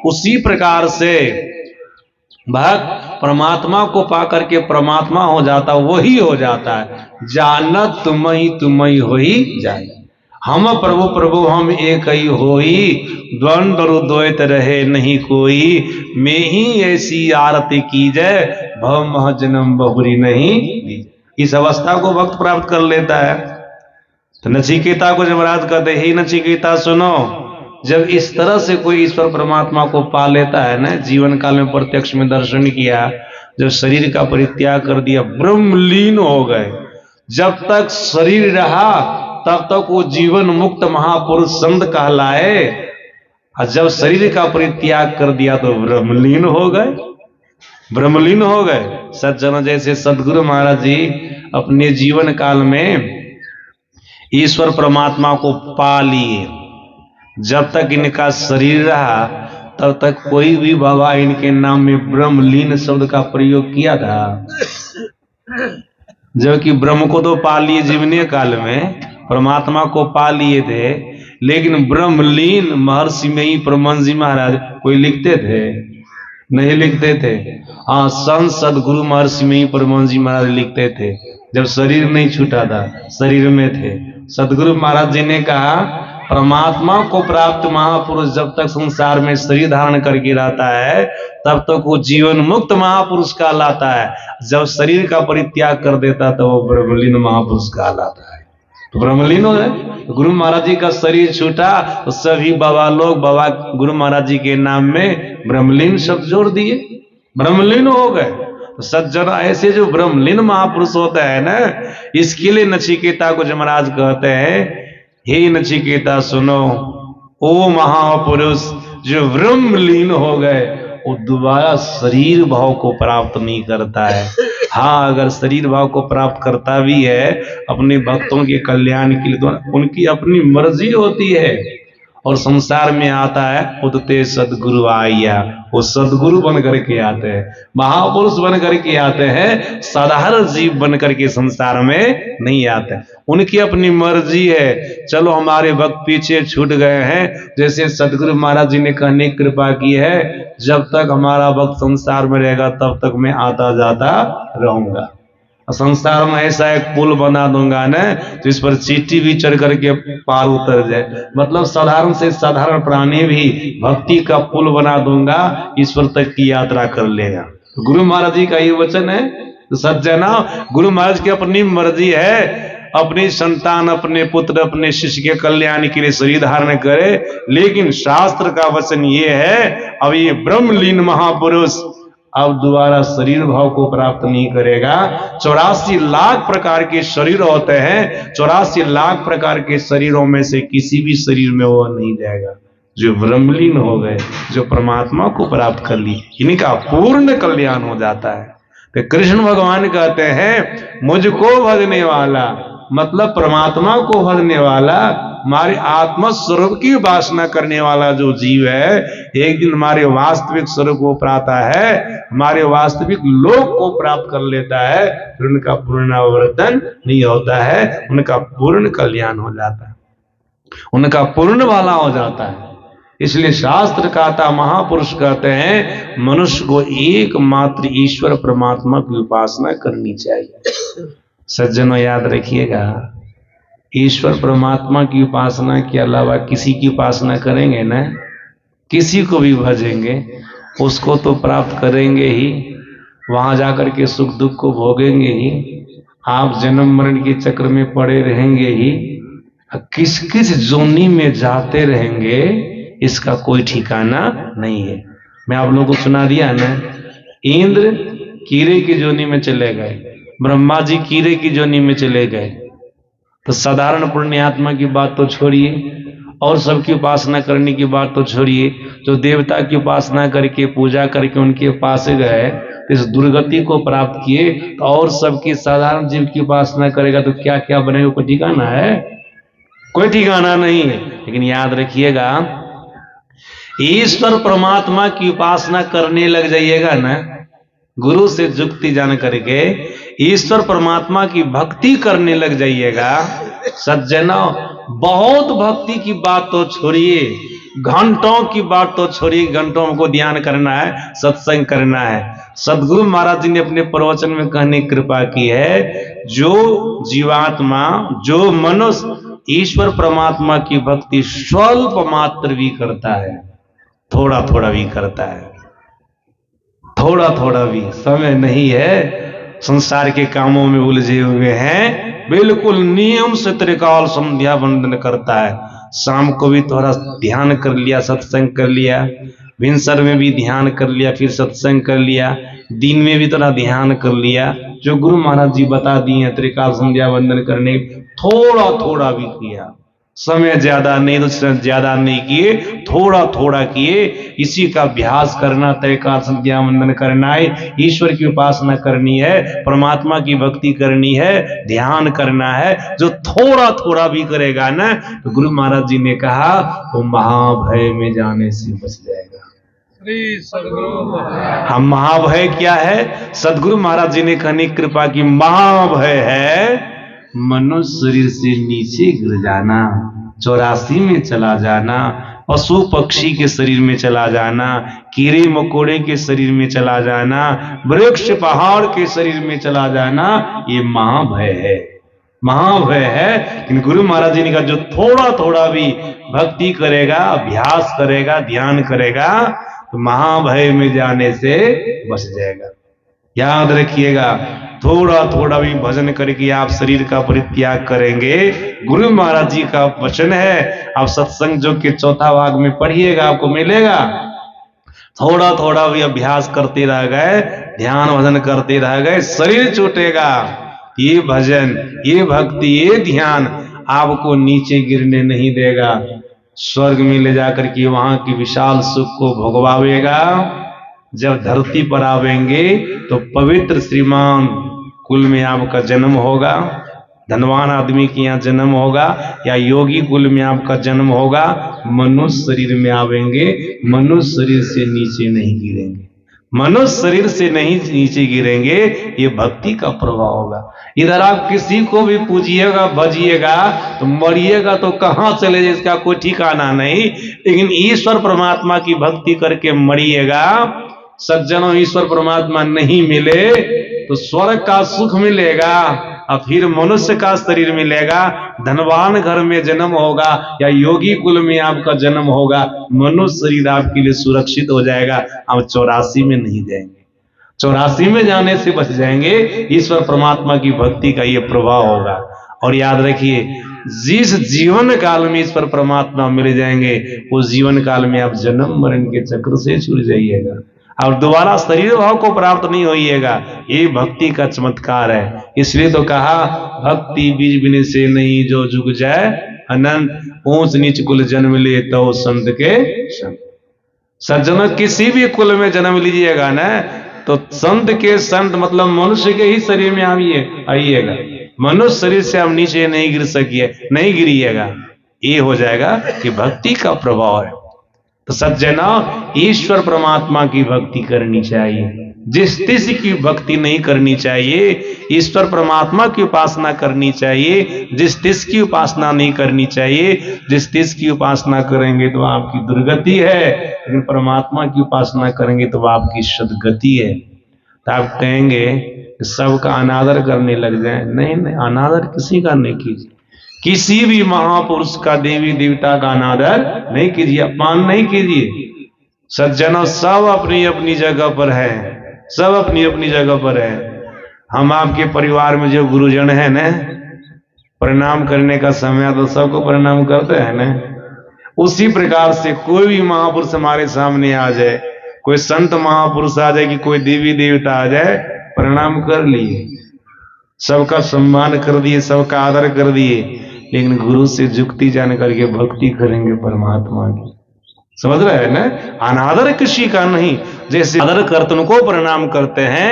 उसी प्रकार से भक्त परमात्मा को पाकर के परमात्मा हो जाता, वही हो जाता है। जानत तुम ही हो ही जाए, हम प्रभु प्रभु हम एक ही होई, द्वंद्व द्वैत रहे नहीं कोई, मैं ही ऐसी आरती कीजै, भव मह जन्म बहुरी नहीं। इस अवस्था को भक्त प्राप्त कर लेता है। तो नचिकेता को यमराज कहते हे नचिकेता सुनो, जब इस तरह से कोई ईश्वर परमात्मा को पा लेता है ना, जीवन काल में प्रत्यक्ष में दर्शन किया, जब शरीर का परित्याग कर दिया, ब्रह्मलीन हो गए। जब तक शरीर रहा तब तक वो जीवन मुक्त महापुरुष संत कहलाए, और जब शरीर का परित्याग कर दिया तो ब्रह्मलीन हो गए, ब्रह्मलीन हो गए। सज्जन, जैसे सदगुरु महाराज जी अपने जीवन काल में ईश्वर परमात्मा को पा लिए, जब तक इनका शरीर रहा तब तक कोई भी बाबा इनके नाम में ब्रह्मलीन शब्द का प्रयोग किया था, जबकि ब्रह्म को तो पा लिए जीवनीय काल में, परमात्मा को पा लिए थे, लेकिन ब्रह्मलीन महर्षि में ही परमहंस जी महाराज कोई लिखते थे? नहीं लिखते थे। हाँ, संत सदगुरु महर्षि में ही परमहंस जी महाराज लिखते थे, जब शरीर नहीं छूटा था, शरीर में थे। सदगुरु महाराज जी ने कहा परमात्मा को प्राप्त महापुरुष जब तक संसार में शरीर धारण करके रहता है तब तक वो जीवन मुक्त महापुरुष कहलाता है, जब शरीर का परित्याग कर देता तो वो ब्रह्मलीन महापुरुष कहलाता है। तो ब्रह्मलीन हो गए। तो गुरु महाराज जी का शरीर छूटा तो सभी बाबा लोग बाबा गुरु महाराज जी के नाम में ब्रह्मलीन शब्द जोड़ दिए, ब्रह्मलीन हो गए। तो सज्जन, ऐसे जो ब्रह्मलीन महापुरुष होता है ना, इसके लिए नचिकेता को यमराज कहते हैं हे नचिकेता सुनो, ओ महापुरुष जो ब्रह्मलीन हो गए वो दोबारा शरीर भाव को प्राप्त नहीं करता है। हाँ, अगर शरीर भाव को प्राप्त करता भी है अपने भक्तों के कल्याण के लिए तो उनकी अपनी मर्जी होती है, और संसार में आता है उदते सदगुरु आया, वो सदगुरु बन करके आते हैं, महापुरुष बन करके आते हैं, साधारण जीव बन करके संसार में नहीं आते। उनकी अपनी मर्जी है। चलो हमारे भक्त पीछे छूट गए हैं, जैसे सदगुरु महाराज जी ने कहने की कृपा की है, जब तक हमारा भक्त संसार में रहेगा तब तक मैं आता जाता रहूंगा। संसार में ऐसा एक पुल बना दूंगा ना जिस पर चींटी भी चढ़ करके पार उतर जाए, मतलब साधारण से साधारण प्राणी भी भक्ति का पुल बना दूंगा, ईश्वर तक की यात्रा कर लेगा। गुरु महाराज जी का ये वचन है। तो सज्जना, गुरु महाराज की अपनी मर्जी है, अपनी संतान, अपने पुत्र, अपने शिष्य के कल्याण के लिए शरीर धारण करे, लेकिन शास्त्र का वचन ये है, अब ये ब्रह्मलीन महापुरुष अब दोबारा शरीर भाव को प्राप्त नहीं करेगा। 84 लाख प्रकार के शरीर होते हैं, 84 लाख प्रकार के शरीरों में से किसी भी शरीर में वो नहीं जाएगा। जो ब्रह्मलीन हो गए, जो परमात्मा को प्राप्त कर ली, इनका पूर्ण कल्याण हो जाता है। तो कृष्ण भगवान कहते हैं मुझको भजने वाला, मतलब परमात्मा को भजने वाला, हमारे आत्म स्वरूप की उपासना करने वाला जो जीव है, एक दिन हमारे वास्तविक स्वरूप को प्राप्त है, हमारे वास्तविक लोक को प्राप्त कर लेता है, फिर उनका पुनरावर्तन नहीं होता है, उनका पूर्ण कल्याण हो जाता है, उनका पूर्ण वाला हो जाता है। इसलिए शास्त्र कहता, महापुरुष कहते हैं मनुष्य को एकमात्र ईश्वर परमात्मा की उपासना करनी चाहिए। सज्जनों याद रखिएगा, ईश्वर परमात्मा की उपासना के अलावा किसी की उपासना करेंगे ना, किसी को भी भजेंगे, उसको तो प्राप्त करेंगे ही, वहां जाकर के सुख दुख को भोगेंगे ही, आप जन्म मरण के चक्र में पड़े रहेंगे ही, किस किस जोनी में जाते रहेंगे इसका कोई ठिकाना नहीं है। मैं आप लोगों को सुना दिया ना, इंद्र कीड़े की जोनी में चले गए, ब्रह्मा जी कीड़े की जोनी में चले गए। तो साधारण पुण्यात्मा की बात तो छोड़िए, और सबकी उपासना करने की बात तो छोड़िए, जो देवता की उपासना करके पूजा करके उनके पास गए इस दुर्गति को प्राप्त किए, तो और सबकी साधारण जीव की उपासना करेगा तो क्या क्या बनेगा, कोई ठिकाना है? कोई ठिकाना नहीं है। लेकिन याद रखिएगा, ईश्वर परमात्मा की उपासना करने लग जाइएगा ना, गुरु से जुक्ति जान करके ईश्वर परमात्मा की भक्ति करने लग जाइएगा, सज्जनों बहुत भक्ति की बात तो छोड़िए, घंटों की बात तो छोड़िए, घंटों को ध्यान करना है, सत्संग करना है। सदगुरु महाराज जी ने अपने प्रवचन में कहने की कृपा की है, जो जीवात्मा, जो मनुष्य ईश्वर परमात्मा की भक्ति स्वल्प मात्र भी करता है, थोड़ा थोड़ा भी करता है, थोड़ा थोड़ा भी, समय नहीं है, संसार के कामों में उलझे हुए हैं, बिल्कुल नियम से त्रिकाल संध्या वंदन करता है, शाम को भी थोड़ा ध्यान कर लिया, सत्संग कर लिया, भिनसर में भी ध्यान कर लिया, फिर सत्संग कर लिया, दिन में भी थोड़ा ध्यान कर लिया, जो गुरु महाराज जी बता दिए त्रिकाल संध्या वंदन करने, थोड़ा थोड़ा भी किया, समय ज्यादा नहीं तो ज्यादा नहीं किए, थोड़ा थोड़ा किए। इसी का अभ्यास करना, त्रिकाल संध्या वंदन करना है, ईश्वर की उपासना करनी है, परमात्मा की भक्ति करनी है, ध्यान करना है। जो थोड़ा थोड़ा भी करेगा ना, तो गुरु महाराज जी ने कहा वो महाभय में जाने से बच जाएगा। श्री सदगुरु हम महाभय क्या है? सदगुरु महाराज जी ने कहने की कृपा की, महाभय है मनुष्य शरीर से नीचे गिर जाना, 84 में चला जाना, पशु पक्षी के शरीर में चला जाना, कीड़े मकोड़े के शरीर में चला जाना, वृक्ष पहाड़ के शरीर में चला जाना, ये महाभय है, महाभय है। लेकिन गुरु महाराज जी ने कहा जो थोड़ा थोड़ा भी भक्ति करेगा, अभ्यास करेगा, ध्यान करेगा, तो महाभय में जाने से बच जाएगा। याद रखिएगा, थोड़ा थोड़ा भी भजन करके आप शरीर का परित्याग करेंगे, गुरु महाराज जी का वचन है। आप सत्संग जो के चौथा भाग में पढ़िएगा, आपको मिलेगा। थोड़ा थोड़ा भी अभ्यास करते रह गए, ध्यान भजन करते रह गए, शरीर छूटेगा। ये भजन, ये भक्ति, ये ध्यान आपको नीचे गिरने नहीं देगा, स्वर्ग में ले जाकर के वहां की विशाल सुख को भोगवावेगा। जब धरती पर आवेंगे तो पवित्र श्रीमान कुल में आपका जन्म होगा, धनवान आदमी के यहाँ जन्म होगा, या योगी कुल में आपका जन्म होगा, मनुष्य शरीर में आवेंगे, मनुष्य शरीर से नीचे नहीं गिरेंगे, मनुष्य शरीर से नहीं नीचे गिरेंगे। ये भक्ति का प्रभाव होगा। इधर आप किसी को भी पूजिएगा भजिएगा तो मरिएगा तो कहां चले जाए इसका कोई ठिकाना नहीं, लेकिन ईश्वर परमात्मा की भक्ति करके मरिएगा। सज्जनों, ईश्वर परमात्मा नहीं मिले तो स्वर्ग का सुख मिलेगा और फिर मनुष्य का शरीर मिलेगा, धनवान घर में जन्म होगा या योगी कुल में आपका जन्म होगा, मनुष्य शरीर आपके लिए सुरक्षित हो जाएगा। आप 84 में नहीं जाएंगे, 84 में जाने से बच जाएंगे। ईश्वर परमात्मा की भक्ति का ये प्रभाव होगा। और याद रखिए, जिस जीवन काल में ईश्वर परमात्मा मिल जाएंगे उस जीवन काल में आप जन्म मरण के चक्र से छूट जाइएगा और दोबारा शरीर भाव को प्राप्त नहीं होइएगा। ये भक्ति का चमत्कार है। इसलिए तो कहा, भक्ति बीज बिन से नहीं जो जुग जाए अनंत, ऊंच नीच कुल जन्म ले तो संत के संत। सज्जनों, किसी भी कुल में जन्म लीजिएगा ना तो संत के संत मतलब मनुष्य के ही शरीर में आइएगा, मनुष्य शरीर से आप नीचे नहीं नहीं गिरिएगा। ये हो जाएगा कि भक्ति का प्रभाव है। तो सज्जनों, ईश्वर परमात्मा की भक्ति करनी चाहिए, जिस तिस की भक्ति नहीं करनी चाहिए। ईश्वर परमात्मा की उपासना करनी चाहिए, जिस तिस की उपासना नहीं करनी चाहिए। जिस तिस की उपासना करेंगे तो आपकी दुर्गति है, लेकिन परमात्मा की उपासना करेंगे तो आपकी सदगति है। तो आप कहेंगे सबका अनादर करने लग जाए, नहीं नहीं, अनादर किसी का नहीं कीजिए। किसी भी महापुरुष का, देवी देवता का अनादर नहीं कीजिए, अपमान नहीं कीजिए। सज्जनों, सब अपनी अपनी जगह पर है, सब अपनी अपनी जगह पर है। हम आपके परिवार में जो गुरुजन है ना, प्रणाम करने का समय तो सबको प्रणाम करते हैं ना। उसी प्रकार से कोई भी महापुरुष हमारे सामने आ जाए, कोई संत महापुरुष आ जाए कि कोई देवी देवता आ जाए, प्रणाम कर लिए, सबका सम्मान कर दिए, सबका आदर कर दिए, लेकिन गुरु से जुक्ति जान करके भक्ति करेंगे परमात्मा की। समझ रहे हैं ना? अनादर किसी का नहीं। जैसे आदर कर्तन को प्रणाम करते हैं,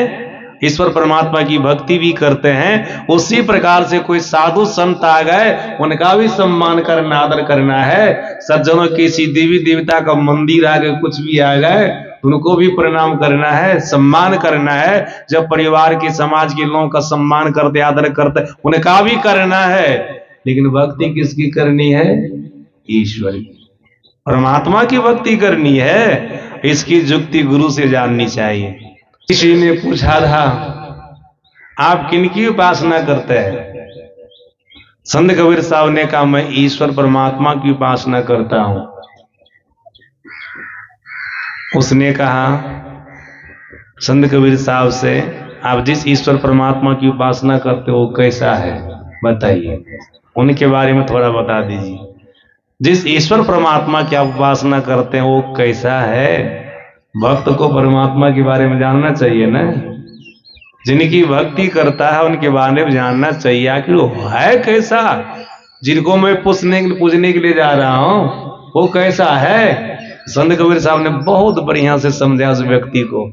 ईश्वर परमात्मा की भक्ति भी करते हैं, उसी प्रकार से कोई साधु संत आ गए उनका भी सम्मान करना, आदर करना है। सज्जनों, किसी देवी देवता का मंदिर आ गए, कुछ भी आ गए, उनको भी प्रणाम करना है, सम्मान करना है। जब परिवार के, समाज के लोगों का सम्मान करते, आदर करते, उनका भी करना है। लेकिन भक्ति किसकी करनी है? ईश्वर की, परमात्मा की भक्ति करनी है। इसकी जुक्ति गुरु से जाननी चाहिए। किसी ने पूछा था, आप किनकी उपासना करते हैं? संत कबीर साहब ने कहा, मैं ईश्वर परमात्मा की उपासना करता हूं। उसने कहा संत कबीर साहब से, आप जिस ईश्वर परमात्मा की उपासना करते हो कैसा है, बताइए, उनके बारे में थोड़ा बता दीजिए। जिस ईश्वर परमात्मा की आप उपासना करते हैं वो कैसा है? भक्त को परमात्मा के बारे में जानना चाहिए ना। जिनकी भक्ति करता है उनके बारे में जानना चाहिए, आखिर वो है कैसा। जिनको मैं पूजने के लिए जा रहा हूं वो कैसा है? संत कबीर साहब ने बहुत बढ़िया से समझा उस व्यक्ति को।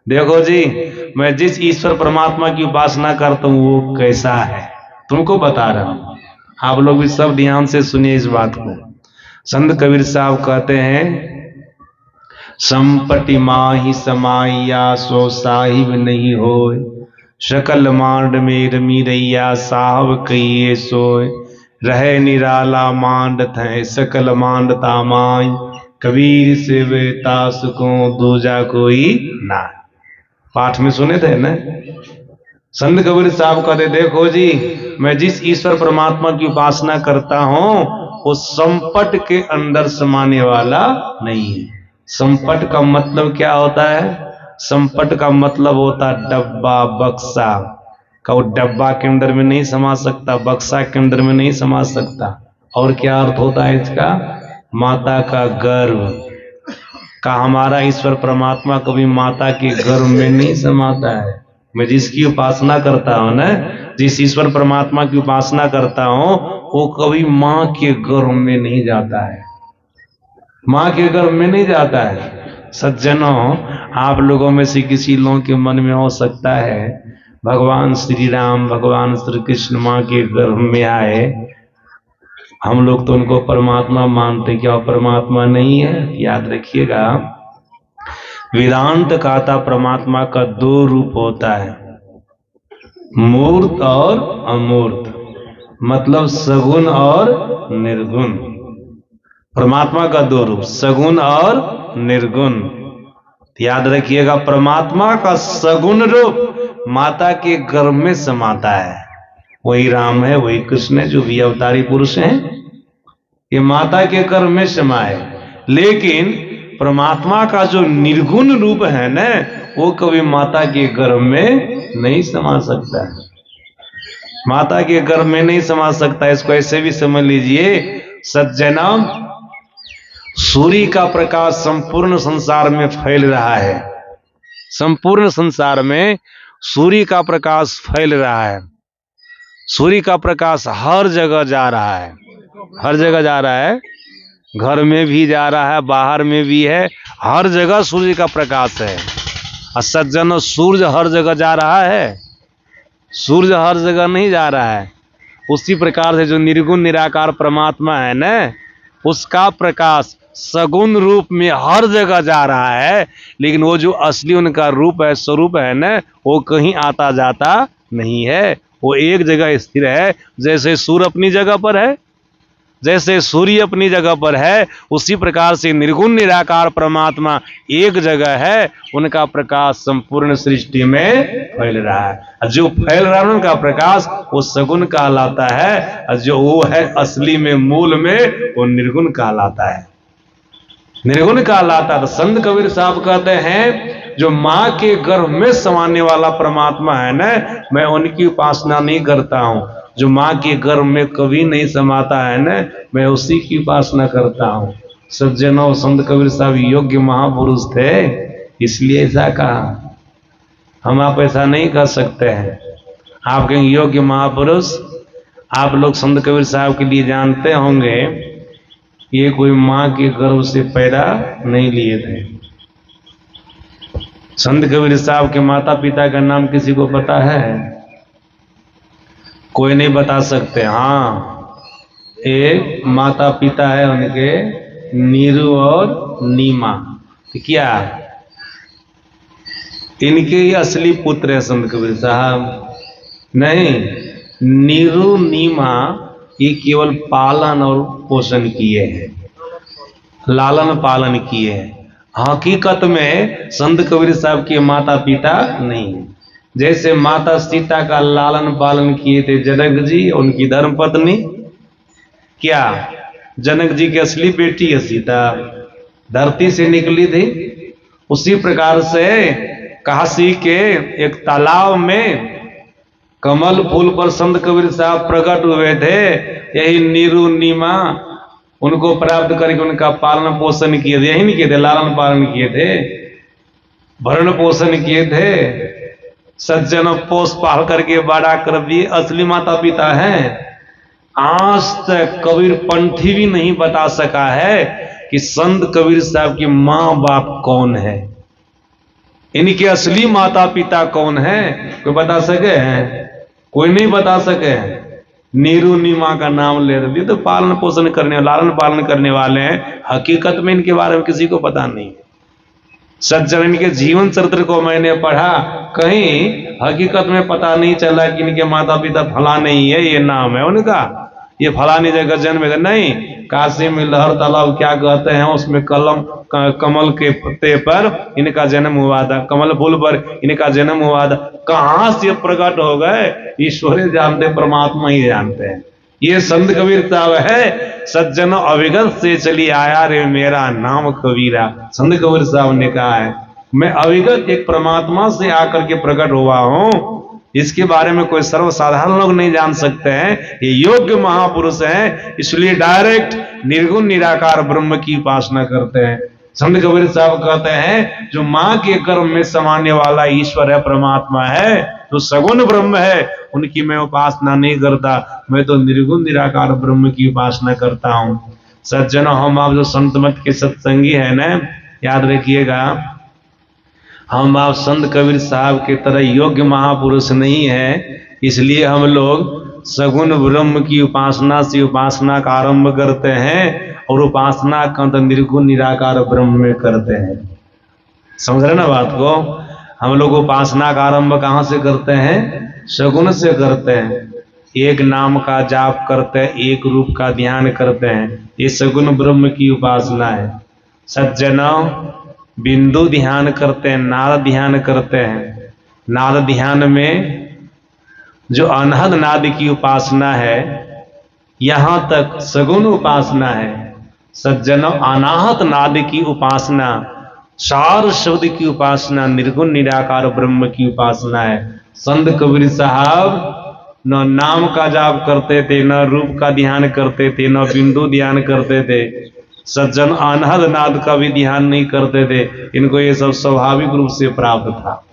देखो जी, मैं जिस ईश्वर परमात्मा की उपासना करता हूं वो कैसा है, तुमको बता रहा हूं। आप लोग भी सब ध्यान से सुनिए इस बात को। संत कबीर साहब कहते हैं, संपटि माही समाइया सो साहिब नहीं होय, सकल मांड में रमी रैया साहब कहिए सोय, रहे निराला मांड थे सकल मांड तामाय, कबीर से वे तास को दूजा कोई ना। पाठ में सुने थे ना। संत कबीर साहब कहते, देखो जी, मैं जिस ईश्वर परमात्मा की उपासना करता हूं वो संपट के अंदर समाने वाला नहीं है। संपट का मतलब क्या होता है? संपट का मतलब होता है डब्बा, बक्सा का। वो डब्बा के अंदर में नहीं समा सकता, बक्सा के अंदर में नहीं समा सकता। और क्या अर्थ होता है इसका? माता का गर्भ का। हमारा ईश्वर परमात्मा कभी माता के गर्भ में नहीं समाता है। मैं जिसकी उपासना करता हूं ना, जिस ईश्वर परमात्मा की उपासना करता हूं वो कभी मां के गर्भ में नहीं जाता है, मां के गर्भ में नहीं जाता है। सज्जनों, आप लोगों में से किसी लोगों के मन में हो सकता है भगवान श्री राम, भगवान श्री कृष्ण मां के गर्भ में आए, हम लोग तो उनको परमात्मा मानते, क्या वो परमात्मा नहीं है? याद रखिएगा, वेदांत कहता परमात्मा का दो रूप होता है, मूर्त और अमूर्त, मतलब सगुण और निर्गुण। परमात्मा का दो रूप, सगुण और निर्गुण। याद रखिएगा, परमात्मा का सगुण रूप माता के गर्भ में समाता है, वही राम है, वही कृष्ण है, जो भी अवतारी पुरुष हैं, ये माता के गर्भ में समाए। लेकिन परमात्मा का जो निर्गुण रूप है ना, वो कभी माता के गर्भ में नहीं समा सकता है, माता के गर्भ में नहीं समा सकता। इसको ऐसे भी समझ लीजिए सज्जनों, सूर्य का प्रकाश संपूर्ण संसार में फैल रहा है, संपूर्ण संसार में सूर्य का प्रकाश फैल रहा है, सूर्य का प्रकाश हर जगह जा रहा है, हर जगह जा रहा है, घर में भी जा रहा है, बाहर में भी है, हर जगह सूर्य का प्रकाश है। और सज्जनों, सूर्य हर जगह जा रहा है? सूर्य हर जगह नहीं जा रहा है। उसी प्रकार से जो निर्गुण निराकार परमात्मा है ना, उसका प्रकाश सगुण रूप में हर जगह जा रहा है, लेकिन वो जो असली उनका रूप है, स्वरूप है ना, वो कहीं आता जाता नहीं है, वो एक जगह स्थिर है। जैसे सूर्य अपनी जगह पर है, जैसे सूर्य अपनी जगह पर है, उसी प्रकार से निर्गुण निराकार परमात्मा एक जगह है, उनका प्रकाश संपूर्ण सृष्टि में फैल रहा है। जो फैल रहा है उनका प्रकाश, वो सगुण कहलाता है, और जो वो है असली में, मूल में, वो निर्गुण कहलाता है, निर्गुण कहलाता है। तो संत कबीर साहब कहते हैं, जो माँ के गर्भ में समाने वाला परमात्मा है ना, मैं उनकी उपासना नहीं करता हूँ। जो माँ के गर्भ में कभी नहीं समाता है ना, मैं उसी की उपासना करता हूँ। सज्जनों, संत कबीर साहब योग्य महापुरुष थे, इसलिए ऐसा कहा। हम आप ऐसा नहीं कर सकते हैं। आप कहेंगे योग्य महापुरुष, आप लोग संत कबीर साहब के लिए जानते होंगे, ये कोई माँ के गर्भ से पैदा नहीं लिए थे। संत कबीर साहब के माता पिता का नाम किसी को पता है? कोई नहीं बता सकते। हाँ, एक माता पिता है उनके, नीरू और नीमा। तो क्या इनके ही असली पुत्र है संत कबीर साहब? नहीं, नीरू नीमा ये केवल पालन और पोषण किए हैं, लालन पालन किए हैं। हकीकत में संत कबीर साहब के माता पिता नहीं है। जैसे माता सीता का लालन पालन किए थे जनक जी, उनकी धर्मपत्नी, क्या जनक जी की असली बेटी है सीता, धरती से निकली थी। उसी प्रकार से काशी के एक तालाब में कमल फूल पर संत कबीर साहब प्रकट हुए थे। यही नीरू नीमा उनको प्राप्त करके उनका पालन पोषण किए थे, यही नहीं किए थे, लालन पालन किए थे, भरण पोषण किए थे। सज्जनों, पोष पाल करके बड़ा कर दिए, असली माता पिता हैं। आज तक कबीर पंथी भी नहीं बता सका है कि संत कबीर साहब के माँ बाप कौन है, इनके असली माता पिता कौन है, कोई बता सके हैं? कोई नहीं बता सके हैं। नीरू नीमा का नाम ले रही तो पालन पोषण करने, लालन पालन करने वाले हैं। हकीकत में इनके बारे में किसी को पता नहीं। सज्जन, इनके जीवन चरित्र को मैंने पढ़ा, कहीं हकीकत में पता नहीं चला कि इनके माता पिता फलाने ही है, ये नाम है उनका, ये फलानी जगह जन्म है। नहीं, काशी में लहर तालाब क्या कहते हैं, उसमें कमल के पत्ते पर इनका जन्म हुआ था, कमल फूल पर इनका जन्म हुआ था। कहां से प्रकट हो गए, ईश्वर जानते, परमात्मा ही जानते हैं। ये संत कबीर साहब है। सज्जन, अविगत से चली आया रे मेरा नाम कबीरा। संत कबीर साहब ने कहा है, मैं अविगत एक परमात्मा से आकर के प्रकट हुआ हूं, इसके बारे में कोई सर्वसाधारण लोग नहीं जान सकते हैं। ये योग्य महापुरुष हैं, इसलिए डायरेक्ट निर्गुण निराकार ब्रह्म की उपासना करते हैं। संत कबीर साहब कहते हैं, जो मां के गर्भ में समाने वाला ईश्वर है, परमात्मा है, जो सगुण ब्रह्म है, उनकी मैं उपासना नहीं करता, मैं तो निर्गुण निराकार ब्रह्म की उपासना करता हूं। सज्जनों, हम आप जो संत मत के सत्संगी है ना, याद रखिएगा, हम आप संत कबीर साहब के तरह योग्य महापुरुष नहीं है, इसलिए हम लोग सगुण ब्रह्म की उपासना से उपासना का आरंभ करते हैं और उपासना का अंत निर्गुण निराकार ब्रह्म में करते हैं। समझ रहे ना बात को? हम लोग उपासना का आरंभ कहां से करते हैं? सगुण से करते हैं। एक नाम का जाप करते हैं, एक रूप का ध्यान करते हैं, ये सगुण ब्रह्म की उपासना है। सज्जनों, बिंदु ध्यान करते हैं, नाद ध्यान करते हैं। नाद ध्यान में जो अनहद नाद की उपासना है, यहां तक सगुण उपासना है। सज्जनों, अनाहत नाद की उपासना, चार शब्द की उपासना, निर्गुण निराकार ब्रह्म की उपासना है। संत कबीर साहब न नाम का जाप करते थे, न रूप का ध्यान करते थे, न बिंदु ध्यान करते थे। सज्जन अनहद नाद का भी ध्यान नहीं करते थे। इनको ये सब स्वाभाविक रूप से प्राप्त था।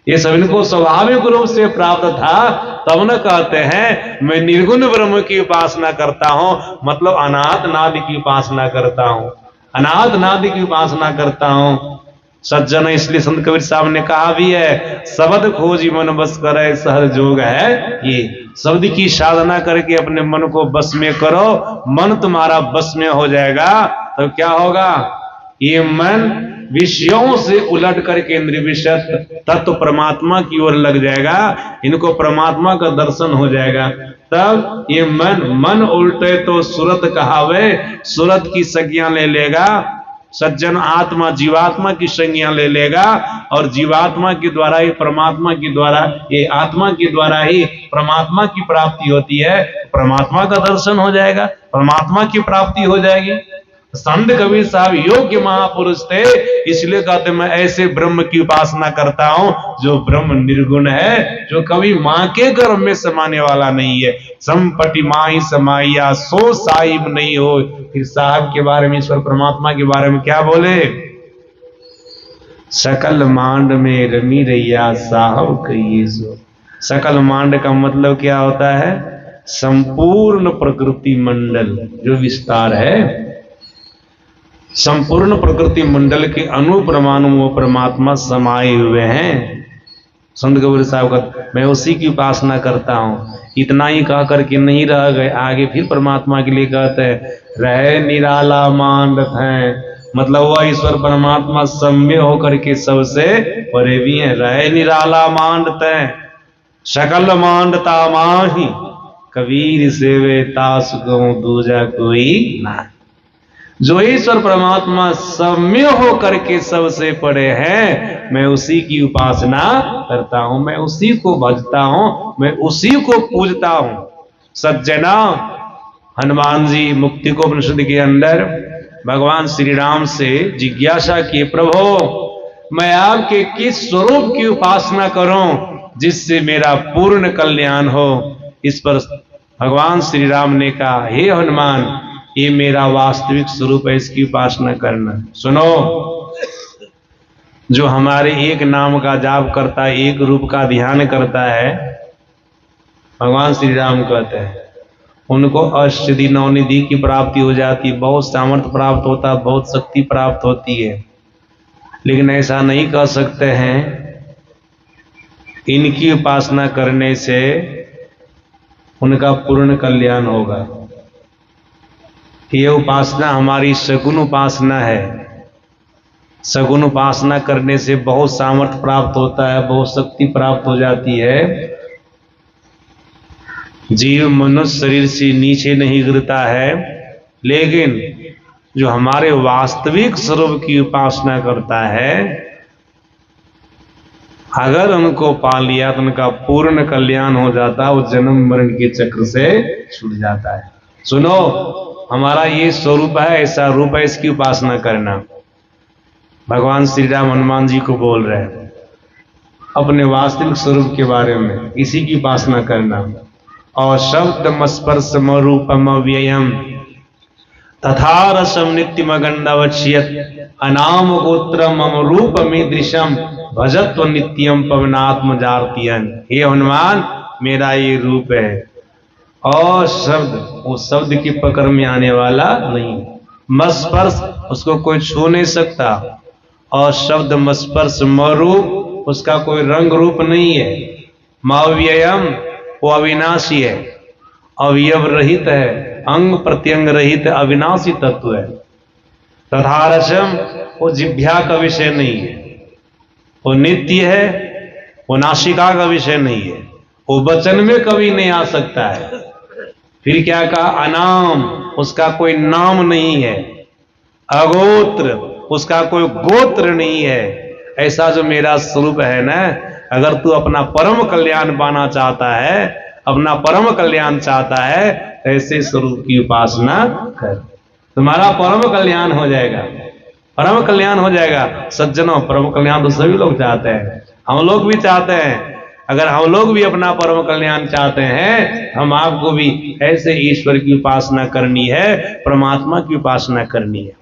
ये सब इनको स्वाभाविक रूप से प्राप्त था। तब न कहते हैं मैं निर्गुण ब्रह्म की उपासना करता हूं, मतलब अनाहत नाद की उपासना करता हूं, अनाहत नाद की उपासना करता हूं। सज्जन, इसलिए संत कबीर साहब ने कहा भी है, शब्द खोजी मन बस करे सहज जोग है ये। शब्द की साधना करके अपने मन को बस में करो, मन तुम्हारा बस में हो जाएगा। तो क्या होगा? ये मन विषयों से उलट करके निर्विषय तत्व परमात्मा की ओर लग जाएगा। इनको परमात्मा का दर्शन हो जाएगा। तब ये मन उल्टे तो सूरत कहावे, सूरत की संज्ञा ले लेगा। सज्जन, आत्मा जीवात्मा की संज्ञा ले लेगा और जीवात्मा के द्वारा ही परमात्मा के द्वारा, ये आत्मा के द्वारा ही परमात्मा की प्राप्ति होती है। परमात्मा का दर्शन हो जाएगा, परमात्मा की प्राप्ति हो जाएगी। संत कबीर साहब योग्य महापुरुष थे, इसलिए कहते मैं ऐसे ब्रह्म की उपासना करता हूं जो ब्रह्म निर्गुण है, जो कभी मां के गर्भ में समाने वाला नहीं है। संपटि माई समाइया सो साहिब नहीं हो। फिर साहब के बारे में, ईश्वर परमात्मा के बारे में क्या बोले? सकल मांड में रमी रैया साहब कहिए सो। सकल मांड का मतलब क्या होता है? संपूर्ण प्रकृति मंडल जो विस्तार है, संपूर्ण प्रकृति मंडल के अणु परमाणु वो परमात्मा समाये हुए हैं। संत कबीर साहब का मैं उसी की उपासना करता हूं। इतना ही कह करके नहीं रह गए, आगे फिर परमात्मा के लिए कहते हैं रहे निराला मांड है, मतलब वह ईश्वर परमात्मा सम्य होकर के सबसे परे भी है। रहे निराला मांड तय सकल मांडता माही, कबीर सेवे तास गो दूजा कोई ना। जो ईश्वर परमात्मा सम्य होकर के सबसे परे हैं, मैं उसी की उपासना करता हूं, मैं उसी को भजता हूं, मैं उसी को पूजता हूं। सज्जना, हनुमान जी मुक्ति को उपनिषद के अंदर भगवान श्री राम से जिज्ञासा किए, प्रभु मैं आपके किस स्वरूप की उपासना करूं जिससे मेरा पूर्ण कल्याण हो? इस पर भगवान श्री राम ने कहा, हे हनुमान, ये मेरा वास्तविक स्वरूप है, इसकी उपासना करना। सुनो, जो हमारे एक नाम का जाप करता है, एक रूप का ध्यान करता है, भगवान श्री राम कहते हैं उनको अष्टसिद्धि नवनिधि की प्राप्ति हो जाती है, बहुत सामर्थ्य प्राप्त होता है, बहुत शक्ति प्राप्त होती है। लेकिन ऐसा नहीं कह सकते हैं इनकी उपासना करने से उनका पूर्ण कल्याण होगा। ये उपासना हमारी सगुण उपासना है। सगुण उपासना करने से बहुत सामर्थ्य प्राप्त होता है, बहुत शक्ति प्राप्त हो जाती है। जीव मनुष्य शरीर से नीचे नहीं गिरता है, लेकिन जो हमारे वास्तविक स्वरूप की उपासना करता है, अगर उनको पा लिया तो उनका पूर्ण कल्याण हो जाता है, वो जन्म मरण के चक्र से छूट जाता है। सुनो, हमारा ये स्वरूप है, ऐसा रूप है, इसकी उपासना करना। भगवान श्री राम हनुमान जी को बोल रहे हैं अपने वास्तविक स्वरूप के बारे में, इसी की उपासना करना। और शब्द स्पर्श रूपम व्ययम तथा रसम नित्यम गंधवक्ष्यत अनाम गोत्र मम रूप में दृश्यम भजत्व नित्यम पवनात्म जारतियन। हे हनुमान, मेरा ये रूप है और शब्द वो शब्द की पकड़ में आने वाला नहीं। मस्पर्श उसको कोई छू नहीं सकता, और शब्द मस्पर्श मरूप उसका कोई रंग रूप नहीं है। माव्ययम वो अविनाशी है, अवयव रहित है, अंग प्रत्यंग रहित अविनाशी तत्व है। तथा रसम वो जिह्वा का विषय नहीं है, वो नित्य है, वो नासिका का विषय नहीं है, वो वचन में कभी नहीं आ सकता है। फिर क्या कहा? अनाम, उसका कोई नाम नहीं है। अगोत्र, उसका कोई गोत्र नहीं है। ऐसा जो मेरा स्वरूप है ना, अगर तू अपना परम कल्याण पाना चाहता है, अपना परम कल्याण चाहता है, ऐसे स्वरूप की उपासना कर, तुम्हारा परम कल्याण हो जाएगा, परम कल्याण हो जाएगा। सज्जनों, परम कल्याण तो सभी लोग चाहते हैं, हम लोग भी चाहते हैं। अगर हम लोग भी अपना परम कल्याण चाहते हैं, हम आपको भी ऐसे ईश्वर की उपासना करनी है, परमात्मा की उपासना करनी है।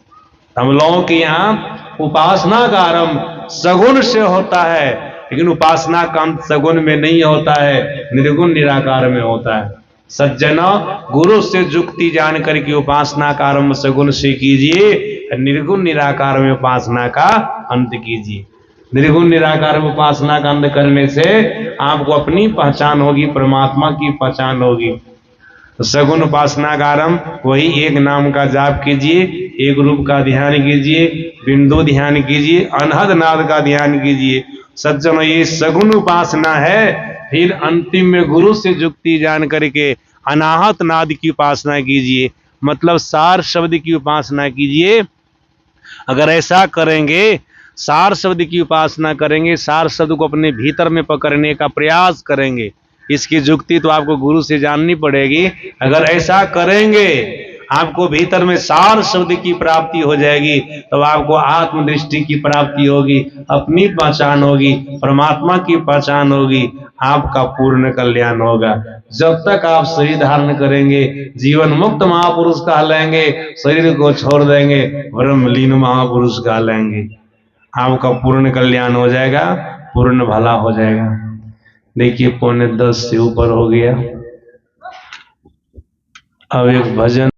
हम लोगों के यहाँ उपासना का आरंभ सगुण से होता है, लेकिन उपासना का अंत सगुण में नहीं होता है, निर्गुण निराकार में होता है। सज्जनों, गुरु से जुक्ति जान करके उपासना का आरंभ सगुण से कीजिए, निर्गुण निराकार में उपासना का अंत कीजिए। निर्गुण निराकार में उपासना का अंत करने से आपको अपनी पहचान होगी, परमात्मा की पहचान होगी। तो सगुण उपासना का आरंभ वही एक नाम का जाप कीजिए, एक रूप का ध्यान कीजिए, बिंदु ध्यान कीजिए, अनहद नाद का ध्यान कीजिए। सज्जनों, ये सगुण उपासना है। फिर अंतिम में गुरु से जुक्ति जान करके अनाहत नाद की उपासना कीजिए, मतलब सार शब्द की उपासना कीजिए। अगर ऐसा करेंगे, सार शब्द की उपासना करेंगे, सार शब्द को अपने भीतर में पकड़ने का प्रयास करेंगे, इसकी जुक्ति तो आपको गुरु से जाननी पड़ेगी। अगर ऐसा करेंगे, आपको भीतर में सार शब्द की प्राप्ति हो जाएगी, तो आपको आत्मदृष्टि की प्राप्ति होगी, अपनी पहचान होगी, परमात्मा की पहचान होगी, आपका पूर्ण कल्याण होगा। जब तक आप शरीर धारण करेंगे, जीवन मुक्त महापुरुष कहलाएंगे, शरीर को छोड़ देंगे, ब्रह्मलीन महापुरुष कहलाएंगे। आपका पूर्ण कल्याण हो जाएगा, पूर्ण भला हो जाएगा। देखिए 9:45 से ऊपर हो गया। अब एक भजन